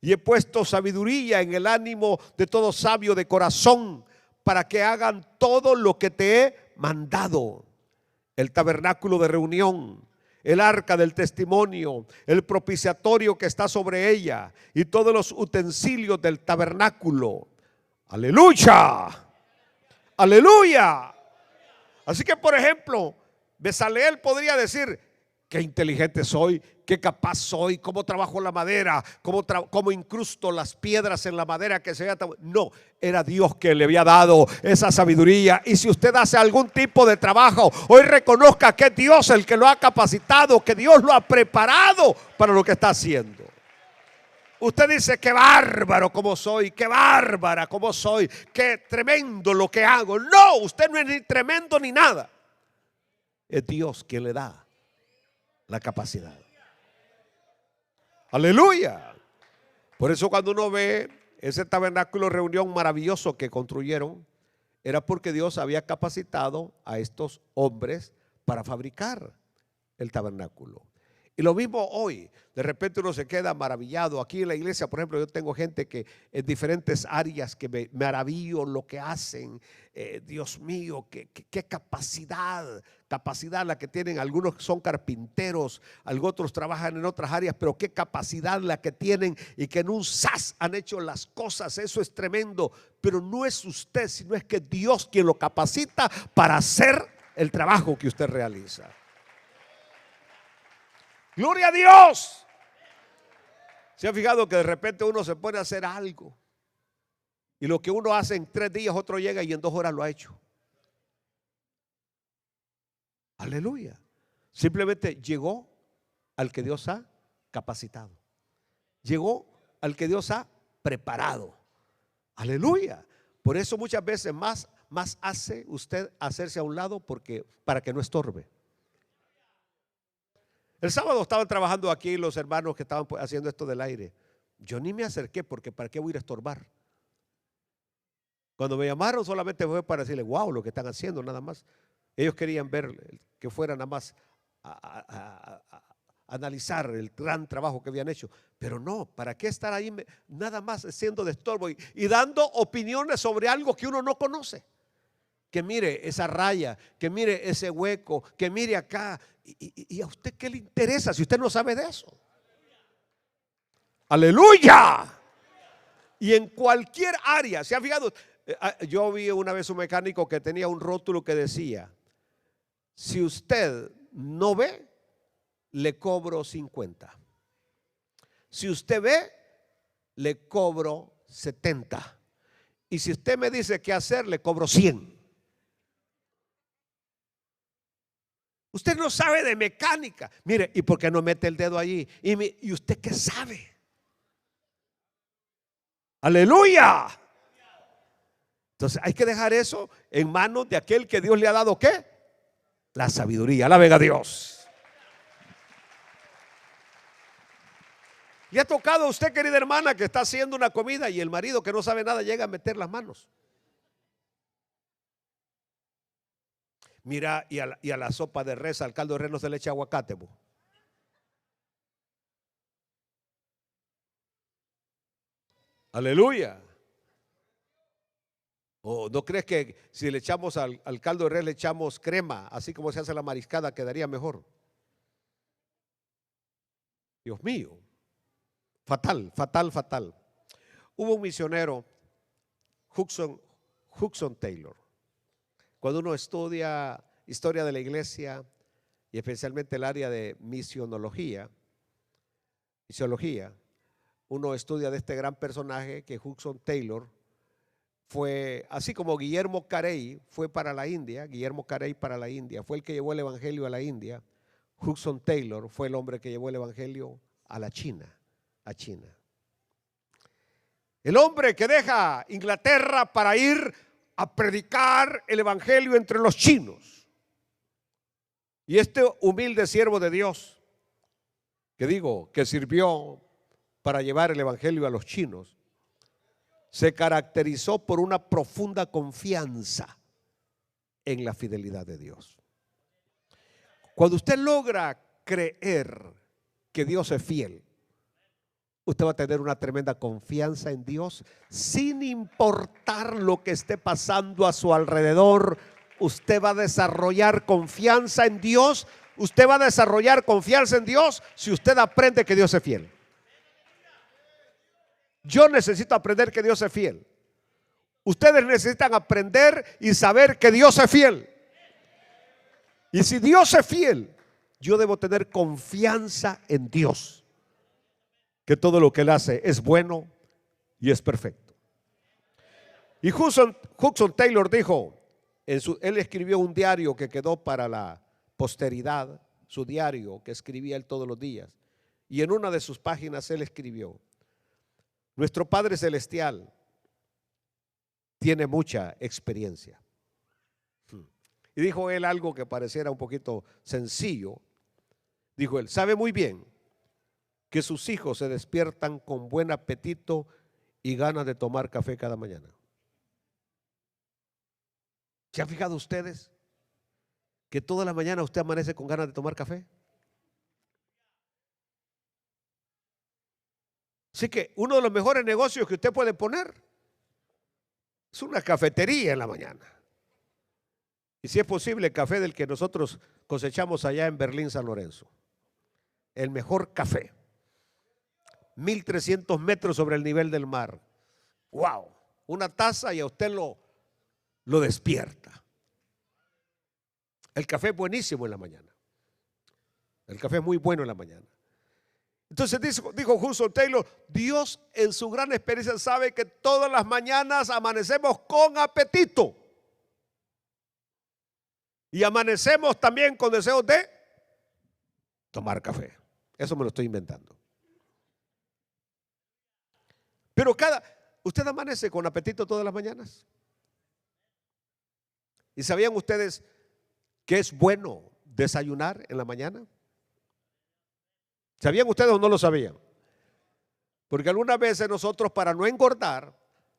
y he puesto sabiduría en el ánimo de todo sabio de corazón, para que hagan todo lo que te he mandado: el tabernáculo de reunión, el arca del testimonio, el propiciatorio que está sobre ella, y todos los utensilios del tabernáculo. Aleluya, aleluya. Así que, por ejemplo, Bezaleel podría decir: qué inteligente soy, qué capaz soy, cómo trabajo la madera, cómo incrusto las piedras en la madera que se vea. No, era Dios que le había dado esa sabiduría. Y si usted hace algún tipo de trabajo, hoy reconozca que es Dios el que lo ha capacitado, que Dios lo ha preparado para lo que está haciendo. Usted dice: qué bárbaro como soy, qué bárbara como soy, qué tremendo lo que hago. No, usted no es ni tremendo ni nada. Es Dios quien le da la capacidad. Aleluya. Por eso cuando uno ve ese tabernáculo reunión maravilloso que construyeron, era porque Dios había capacitado a estos hombres para fabricar el tabernáculo. Y lo mismo hoy, de repente uno se queda maravillado. Aquí en la iglesia, por ejemplo, yo tengo gente que en diferentes áreas que me maravillo lo que hacen. Dios mío, qué capacidad la que tienen. Algunos son carpinteros, algunos otros trabajan en otras áreas, pero qué capacidad la que tienen, y que en un sas han hecho las cosas. Eso es tremendo. Pero no es usted, sino es que Dios quien lo capacita para hacer el trabajo que usted realiza. Gloria a Dios. ¿Se ha fijado que de repente uno se pone a hacer algo y lo que uno hace en 3 días, otro llega y en 2 horas lo ha hecho? Aleluya. Simplemente llegó al que Dios ha capacitado, llegó al que Dios ha preparado. Aleluya. Por eso muchas veces más hace usted hacerse a un lado, para que no estorbe. El sábado estaban trabajando aquí los hermanos que estaban haciendo esto del aire. Yo ni me acerqué, porque ¿para qué voy a ir a estorbar? Cuando me llamaron solamente fue para decirle: wow, lo que están haciendo, nada más. Ellos querían ver que fuera nada más a analizar el gran trabajo que habían hecho. Pero no, ¿para qué estar ahí nada más siendo de estorbo y dando opiniones sobre algo que uno no conoce? Que mire esa raya, que mire ese hueco, que mire acá. ¿Y a usted qué le interesa si usted no sabe de eso? Aleluya. Y en cualquier área, ¿se ha fijado? Yo vi una vez un mecánico que tenía un rótulo que decía: si usted no ve, le cobro 50. Si usted ve, le cobro 70. Y si usted me dice qué hacer, le cobro 100. Usted no sabe de mecánica. Mire, ¿y por qué no mete el dedo allí? ¿Y usted qué sabe? Aleluya. Entonces hay que dejar eso en manos de aquel que Dios le ha dado, ¿qué? La sabiduría. Alaben a Dios. ¿Le ha tocado a usted, querida hermana, que está haciendo una comida y el marido que no sabe nada llega a meter las manos? Mira, y a la sopa de res, al caldo de res no se le echa aguacate, bo. Aleluya. ¿O no crees que si le echamos al caldo de res le echamos crema, así como se hace la mariscada, quedaría mejor? Dios mío. Fatal, fatal, fatal. Hubo un misionero, Hudson Taylor. Cuando uno estudia historia de la iglesia y especialmente el área de misiología, uno estudia de este gran personaje que Hudson Taylor fue, así como Guillermo Carey fue para la India, fue el que llevó el evangelio a la India. Hudson Taylor fue el hombre que llevó el evangelio a la China, a China. El hombre que deja Inglaterra para ir a predicar el evangelio entre los chinos. Y este humilde siervo de Dios, que sirvió para llevar el evangelio a los chinos, se caracterizó por una profunda confianza en la fidelidad de Dios. Cuando usted logra creer que Dios es fiel, usted va a tener una tremenda confianza en Dios, sin importar lo que esté pasando a su alrededor. Usted va a desarrollar confianza en Dios. Usted va a desarrollar confianza en Dios si usted aprende que Dios es fiel. Yo necesito aprender que Dios es fiel. Ustedes necesitan aprender y saber que Dios es fiel. Y si Dios es fiel, yo debo tener confianza en Dios, que todo lo que Él hace es bueno y es perfecto. Y Hudson Taylor dijo, él escribió un diario que quedó para la posteridad, su diario que escribía él todos los días. Y en una de sus páginas él escribió: nuestro Padre Celestial tiene mucha experiencia. Y dijo él algo que pareciera un poquito sencillo. Dijo él: sabe muy bien que sus hijos se despiertan con buen apetito y ganas de tomar café cada mañana. ¿Se han fijado ustedes que toda la mañana usted amanece con ganas de tomar café? Así que uno de los mejores negocios que usted puede poner es una cafetería en la mañana. Y si es posible, el café del que nosotros cosechamos allá en Berlín, San Lorenzo. El mejor café. 1300 metros sobre el nivel del mar. ¡Wow! Una taza y a usted lo despierta. El café es buenísimo en la mañana. El café es muy bueno en la mañana. Entonces dijo Hudson Taylor: Dios en su gran experiencia sabe que todas las mañanas amanecemos con apetito. Y amanecemos también con deseos de tomar café. Eso me lo estoy inventando. Pero usted amanece con apetito todas las mañanas. ¿Y sabían ustedes que es bueno desayunar en la mañana? ¿Sabían ustedes o no lo sabían? Porque algunas veces nosotros, para no engordar,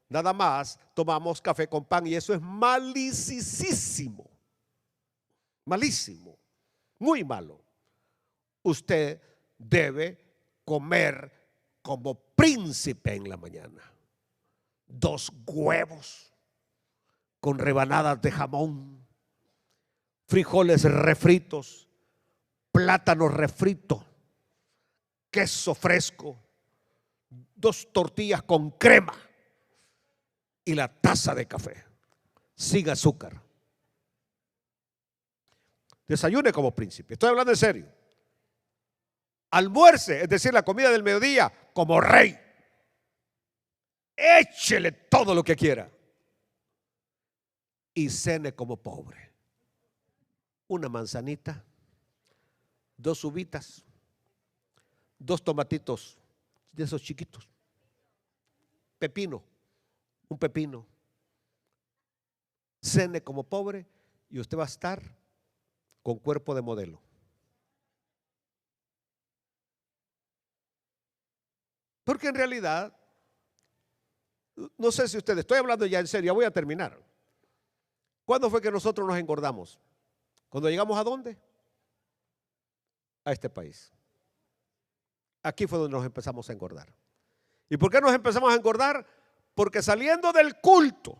nada más tomamos café con pan, y eso es malísimo. Malísimo, muy malo. Usted debe comer como príncipe en la mañana. 2 huevos con rebanadas de jamón, frijoles refritos, plátano refrito, queso fresco, 2 tortillas con crema y la taza de café sin azúcar. Desayune como príncipe. Estoy hablando en serio. Almuerce, es decir, la comida del mediodía, como rey. Échele todo lo que quiera. Y cene como pobre. Una manzanita, 2 uvitas, 2 tomatitos de esos chiquitos, un pepino, cene como pobre y usted va a estar con cuerpo de modelo. Porque en realidad, no sé si ustedes, estoy hablando ya en serio, ya voy a terminar. ¿Cuándo fue que nosotros nos engordamos? ¿Cuando llegamos a dónde? A este país. Aquí fue donde nos empezamos a engordar. ¿Y por qué nos empezamos a engordar? Porque saliendo del culto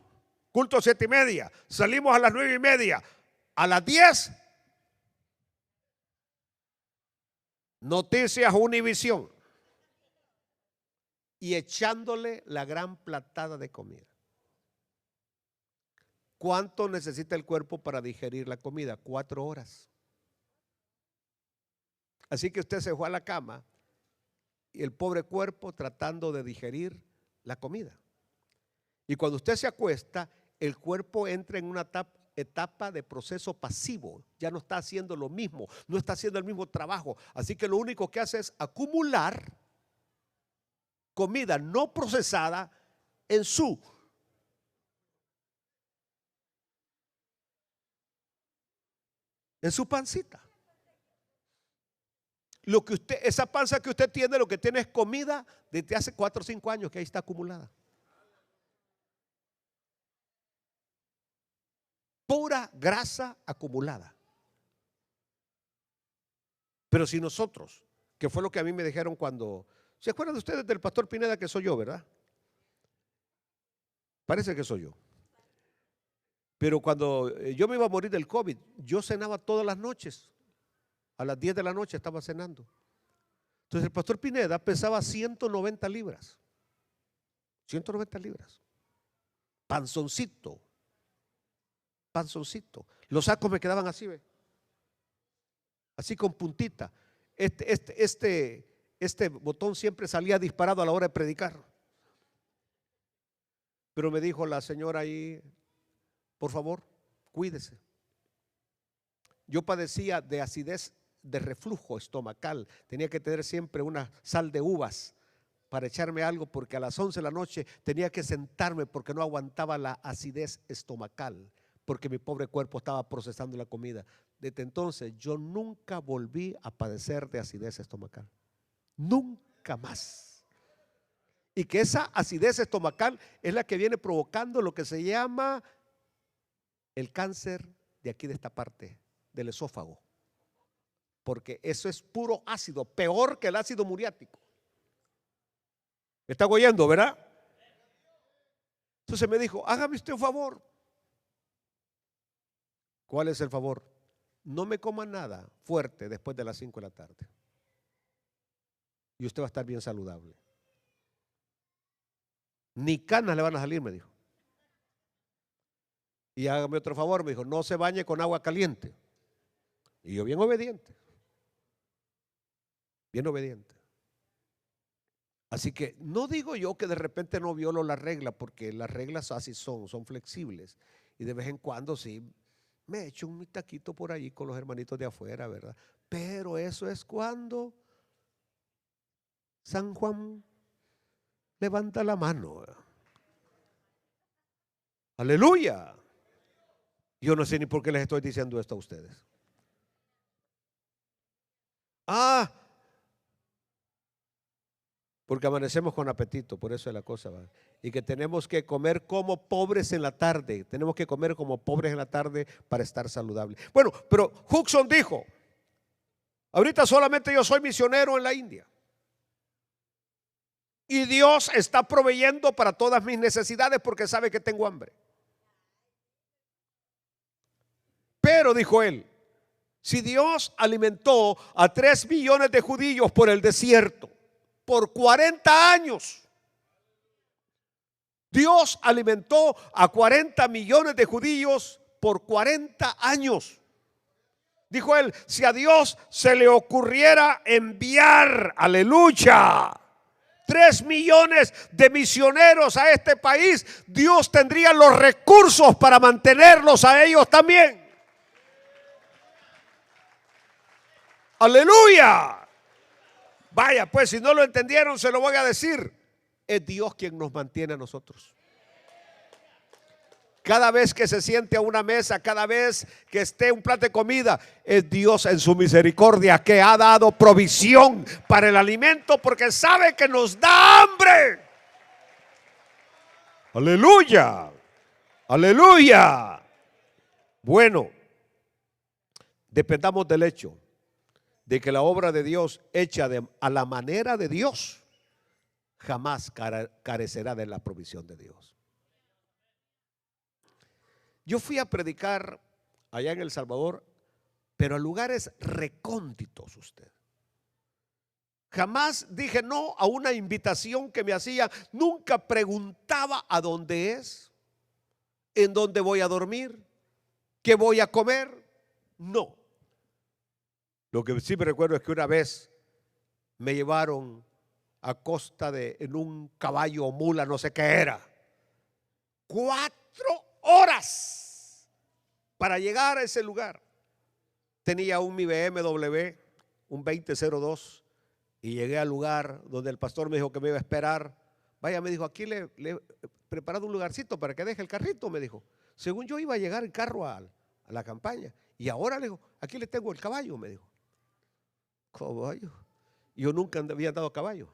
7:30, salimos a las 9:30, a las 10, Noticias Univisión, y echándole la gran platada de comida. ¿Cuánto necesita el cuerpo para digerir la comida? 4 horas. Así que usted se fue a la cama y el pobre cuerpo tratando de digerir la comida. Y cuando usted se acuesta, el cuerpo entra en una etapa de proceso pasivo. Ya no está haciendo lo mismo, no está haciendo el mismo trabajo. Así que lo único que hace es acumular comida no procesada en su pancita. Lo que usted, esa panza que usted tiene, lo que tiene es comida desde hace 4 o 5 años que ahí está acumulada. Pura grasa acumulada. Pero si nosotros, que fue lo que a mí me dijeron cuando, ¿se acuerdan de ustedes del pastor Pineda que soy yo, verdad? Parece que soy yo. Pero cuando yo me iba a morir del COVID, yo cenaba todas las noches. A las 10 de la noche estaba cenando. Entonces el pastor Pineda pesaba 190 libras. 190 libras. Panzoncito. Los sacos me quedaban así, ¿ve? Así con puntita. Este botón siempre salía disparado a la hora de predicar. Pero me dijo la señora ahí, por favor, cuídese. Yo padecía de acidez de reflujo estomacal. Tenía que tener siempre una sal de uvas para echarme algo, porque a las 11 de la noche tenía que sentarme porque no aguantaba la acidez estomacal, porque mi pobre cuerpo estaba procesando la comida. Desde entonces yo nunca volví a padecer de acidez estomacal. Nunca más. Y que esa acidez estomacal es la que viene provocando lo que se llama el cáncer de aquí, de esta parte del esófago. Porque eso es puro ácido, peor que el ácido muriático. ¿Me está oyendo, verdad? Entonces me dijo, hágame usted un favor. ¿Cuál es el favor? No me coma nada fuerte después de las 5 de la tarde. Y usted va a estar bien saludable. Ni canas le van a salir, me dijo. Y hágame otro favor, me dijo, no se bañe con agua caliente. Y yo bien obediente. Bien obediente. Así que no digo yo que de repente no violo la regla, porque las reglas así son flexibles. Y de vez en cuando sí me echo un taquito por ahí con los hermanitos de afuera, ¿verdad? Pero eso es cuando San Juan levanta la mano, ¿verdad? Aleluya. Yo no sé ni por qué les estoy diciendo esto a ustedes. Porque amanecemos con apetito, por eso es la cosa, ¿va? Y que tenemos que comer como pobres en la tarde. Tenemos que comer como pobres en la tarde para estar saludables. Bueno, pero Hudson dijo, ahorita solamente yo soy misionero en la India. Y Dios está proveyendo para todas mis necesidades porque sabe que tengo hambre. Pero, dijo él, si Dios alimentó a 3 millones de judíos por el desierto, por 40 años, Dios alimentó a 40 millones de judíos por 40 años. Dijo él, si a Dios se le ocurriera enviar, aleluya, 3 millones de misioneros a este país, Dios tendría los recursos para mantenerlos a ellos también. Aleluya. Vaya, pues si no lo entendieron, se lo voy a decir. Es Dios quien nos mantiene a nosotros. Cada vez que se siente a una mesa, cada vez que esté un plato de comida, es Dios en su misericordia que ha dado provisión para el alimento porque sabe que nos da hambre. Aleluya, aleluya. Bueno, dependamos del hecho de que la obra de Dios hecha a la manera de Dios jamás carecerá de la provisión de Dios. Yo fui a predicar allá en El Salvador, pero a lugares recónditos usted. Jamás dije no a una invitación que me hacía. Nunca preguntaba a dónde es, en dónde voy a dormir, qué voy a comer. No. Lo que sí me recuerdo es que una vez me llevaron a costa en un caballo o mula, no sé qué era. 4 horas para llegar a ese lugar. Tenía mi BMW, un 2002, y llegué al lugar donde el pastor me dijo que me iba a esperar. Vaya, me dijo, aquí le he preparado un lugarcito para que deje el carrito, me dijo. Según yo iba a llegar en carro a la campaña. Y ahora le dijo, aquí le tengo el caballo, me dijo. ¿Caballo? Yo nunca había andado a caballo.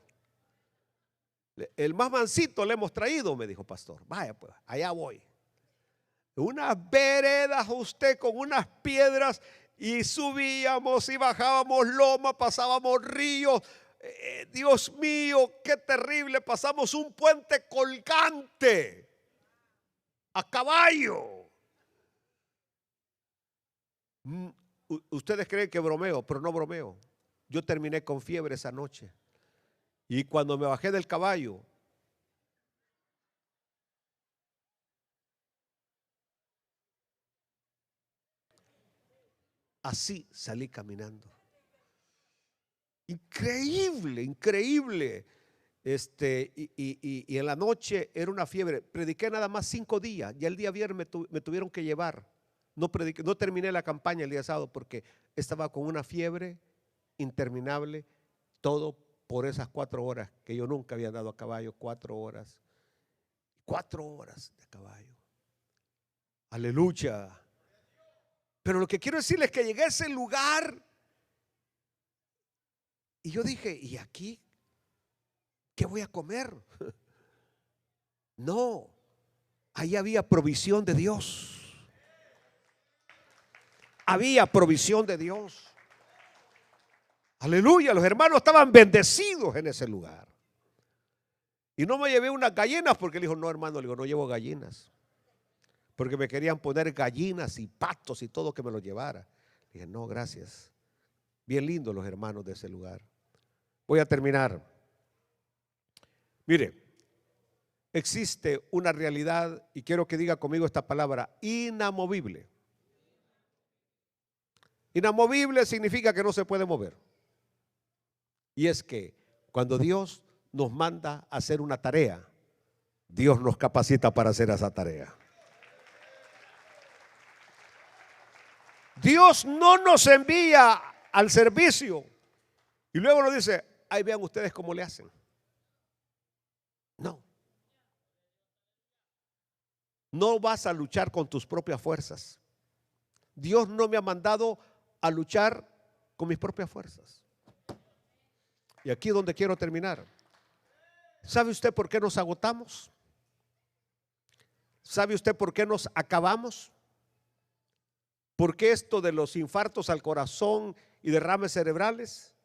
El más mansito le hemos traído, me dijo pastor. Vaya pues, allá voy. Unas veredas usted con unas piedras y subíamos y bajábamos loma, pasábamos ríos. Dios mío, qué terrible. Pasamos un puente colgante a caballo. Ustedes creen que bromeo, pero no bromeo. Yo terminé con fiebre esa noche. Y cuando me bajé del caballo, así salí caminando. Increíble, increíble. Y en la noche era una fiebre. Prediqué nada más 5 días. Y el día viernes me tuvieron que llevar. No terminé la campaña el día sábado porque estaba con una fiebre interminable. Todo por esas 4 horas que yo nunca había dado a caballo. 4 horas. 4 horas de caballo. Aleluya. Pero lo que quiero decirles es que llegué a ese lugar y yo dije, ¿y aquí qué voy a comer? No, ahí había provisión de Dios. Había provisión de Dios. Aleluya, los hermanos estaban bendecidos en ese lugar. Y no me llevé unas gallinas porque le dijo, no hermano, le digo, no llevo gallinas. Porque me querían poner gallinas y patos y todo que me lo llevara. Le dije, no, gracias. Bien lindos los hermanos de ese lugar. Voy a terminar. Mire, existe una realidad, y quiero que diga conmigo esta palabra, inamovible. Inamovible significa que no se puede mover. Y es que cuando Dios nos manda a hacer una tarea, Dios nos capacita para hacer esa tarea. Dios no nos envía al servicio y luego nos dice, ahí vean ustedes cómo le hacen. No. No vas a luchar con tus propias fuerzas. Dios no me ha mandado a luchar con mis propias fuerzas. Y aquí es donde quiero terminar. ¿Sabe usted por qué nos agotamos? ¿Sabe usted por qué nos acabamos? ¿Por qué esto de los infartos al corazón y derrames cerebrales?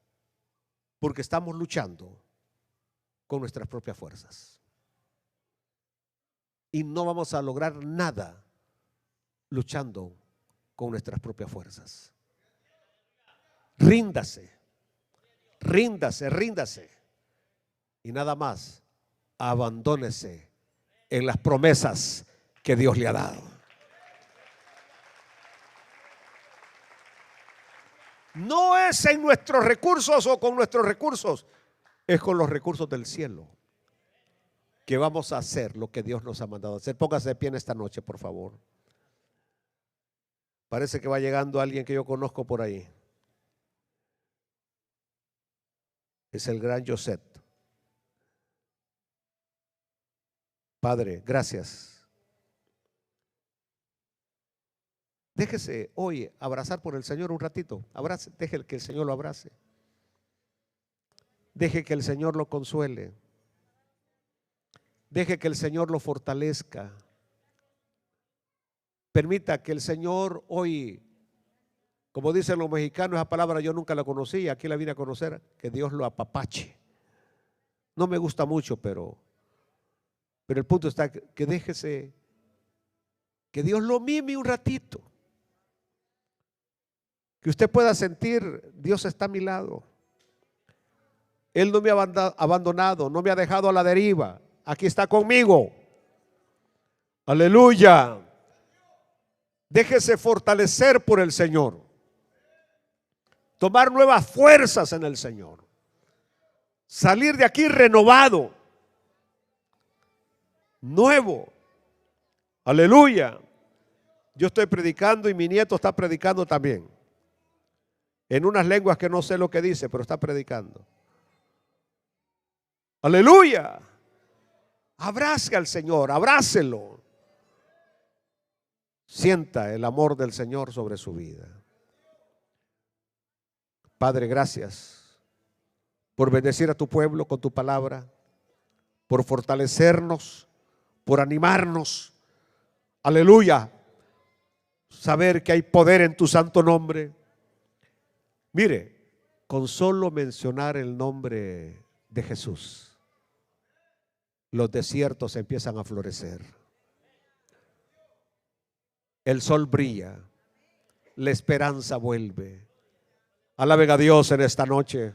Porque estamos luchando con nuestras propias fuerzas. Y no vamos a lograr nada luchando con nuestras propias fuerzas. Ríndase, ríndase, ríndase. Y nada más, abandónese en las promesas que Dios le ha dado. No es en nuestros recursos o con nuestros recursos, es con los recursos del cielo que vamos a hacer lo que Dios nos ha mandado hacer. Póngase de pie en esta noche, por favor. Parece que va llegando alguien que yo conozco por ahí. Es el gran José. Padre, gracias Déjese hoy abrazar por el Señor un ratito. Deje que el Señor lo abrace. Deje que el Señor lo consuele. Deje que el Señor lo fortalezca. Permita que el Señor hoy, como dicen los mexicanos, esa palabra yo nunca la conocí, aquí la vine a conocer, que Dios lo apapache. No me gusta mucho, pero el punto está que déjese, que Dios lo mime un ratito. Que usted pueda sentir, Dios está a mi lado. Él no me ha abandonado, no me ha dejado a la deriva. Aquí está conmigo. Aleluya. Déjese fortalecer por el Señor. Tomar nuevas fuerzas en el Señor. Salir de aquí renovado. Nuevo. Aleluya. Yo estoy predicando y mi nieto está predicando también. En unas lenguas que no sé lo que dice, pero está predicando. Aleluya. Abrace al Señor, abrácelo. Sienta el amor del Señor sobre su vida. Padre, gracias por bendecir a tu pueblo con tu palabra, por fortalecernos, por animarnos. Aleluya. Saber que hay poder en tu santo nombre. Mire, con solo mencionar el nombre de Jesús, los desiertos empiezan a florecer. El sol brilla, la esperanza vuelve. Alaben a Dios en esta noche.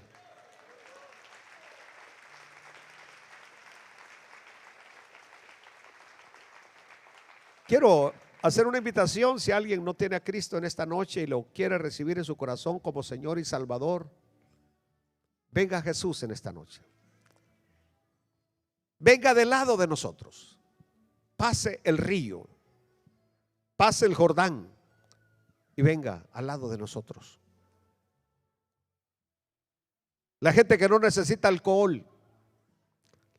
Quiero hacer una invitación, si alguien no tiene a Cristo en esta noche y lo quiere recibir en su corazón como Señor y Salvador, venga a Jesús en esta noche. Venga del lado de nosotros. Pase el río, pase el Jordán y venga al lado de nosotros. La gente que no necesita alcohol,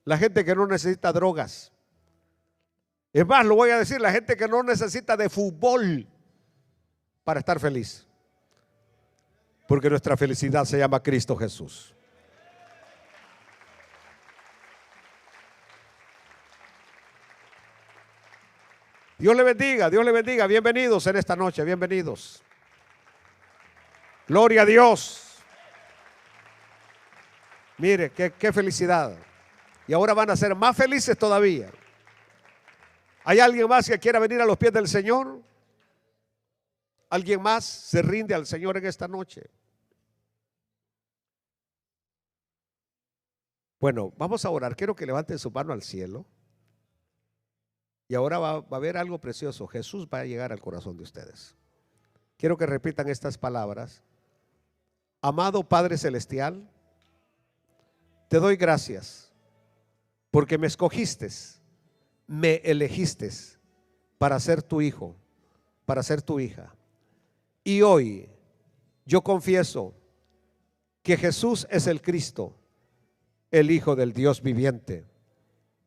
la gente que no necesita drogas. Es más, lo voy a decir, la gente que no necesita de fútbol para estar feliz. Porque nuestra felicidad se llama Cristo Jesús. Dios le bendiga, Dios le bendiga. Bienvenidos en esta noche, bienvenidos. Gloria a Dios. Mire, qué felicidad. Y ahora van a ser más felices todavía. ¿Hay alguien más que quiera venir a los pies del Señor? ¿Alguien más se rinde al Señor en esta noche? Bueno, vamos a orar. Quiero que levanten su mano al cielo. Y ahora va a haber algo precioso. Jesús va a llegar al corazón de ustedes. Quiero que repitan estas palabras. Amado Padre Celestial, te doy gracias porque me escogiste, me elegiste para ser tu hijo, para ser tu hija. Y hoy yo confieso que Jesús es el Cristo, el Hijo del Dios viviente,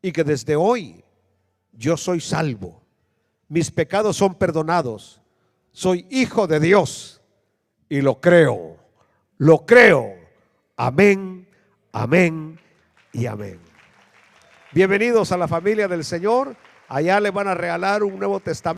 y que desde hoy yo soy salvo, mis pecados son perdonados, soy hijo de Dios y lo creo, amén, amén y amén. Bienvenidos a la familia del Señor. Allá le van a regalar un Nuevo Testamento.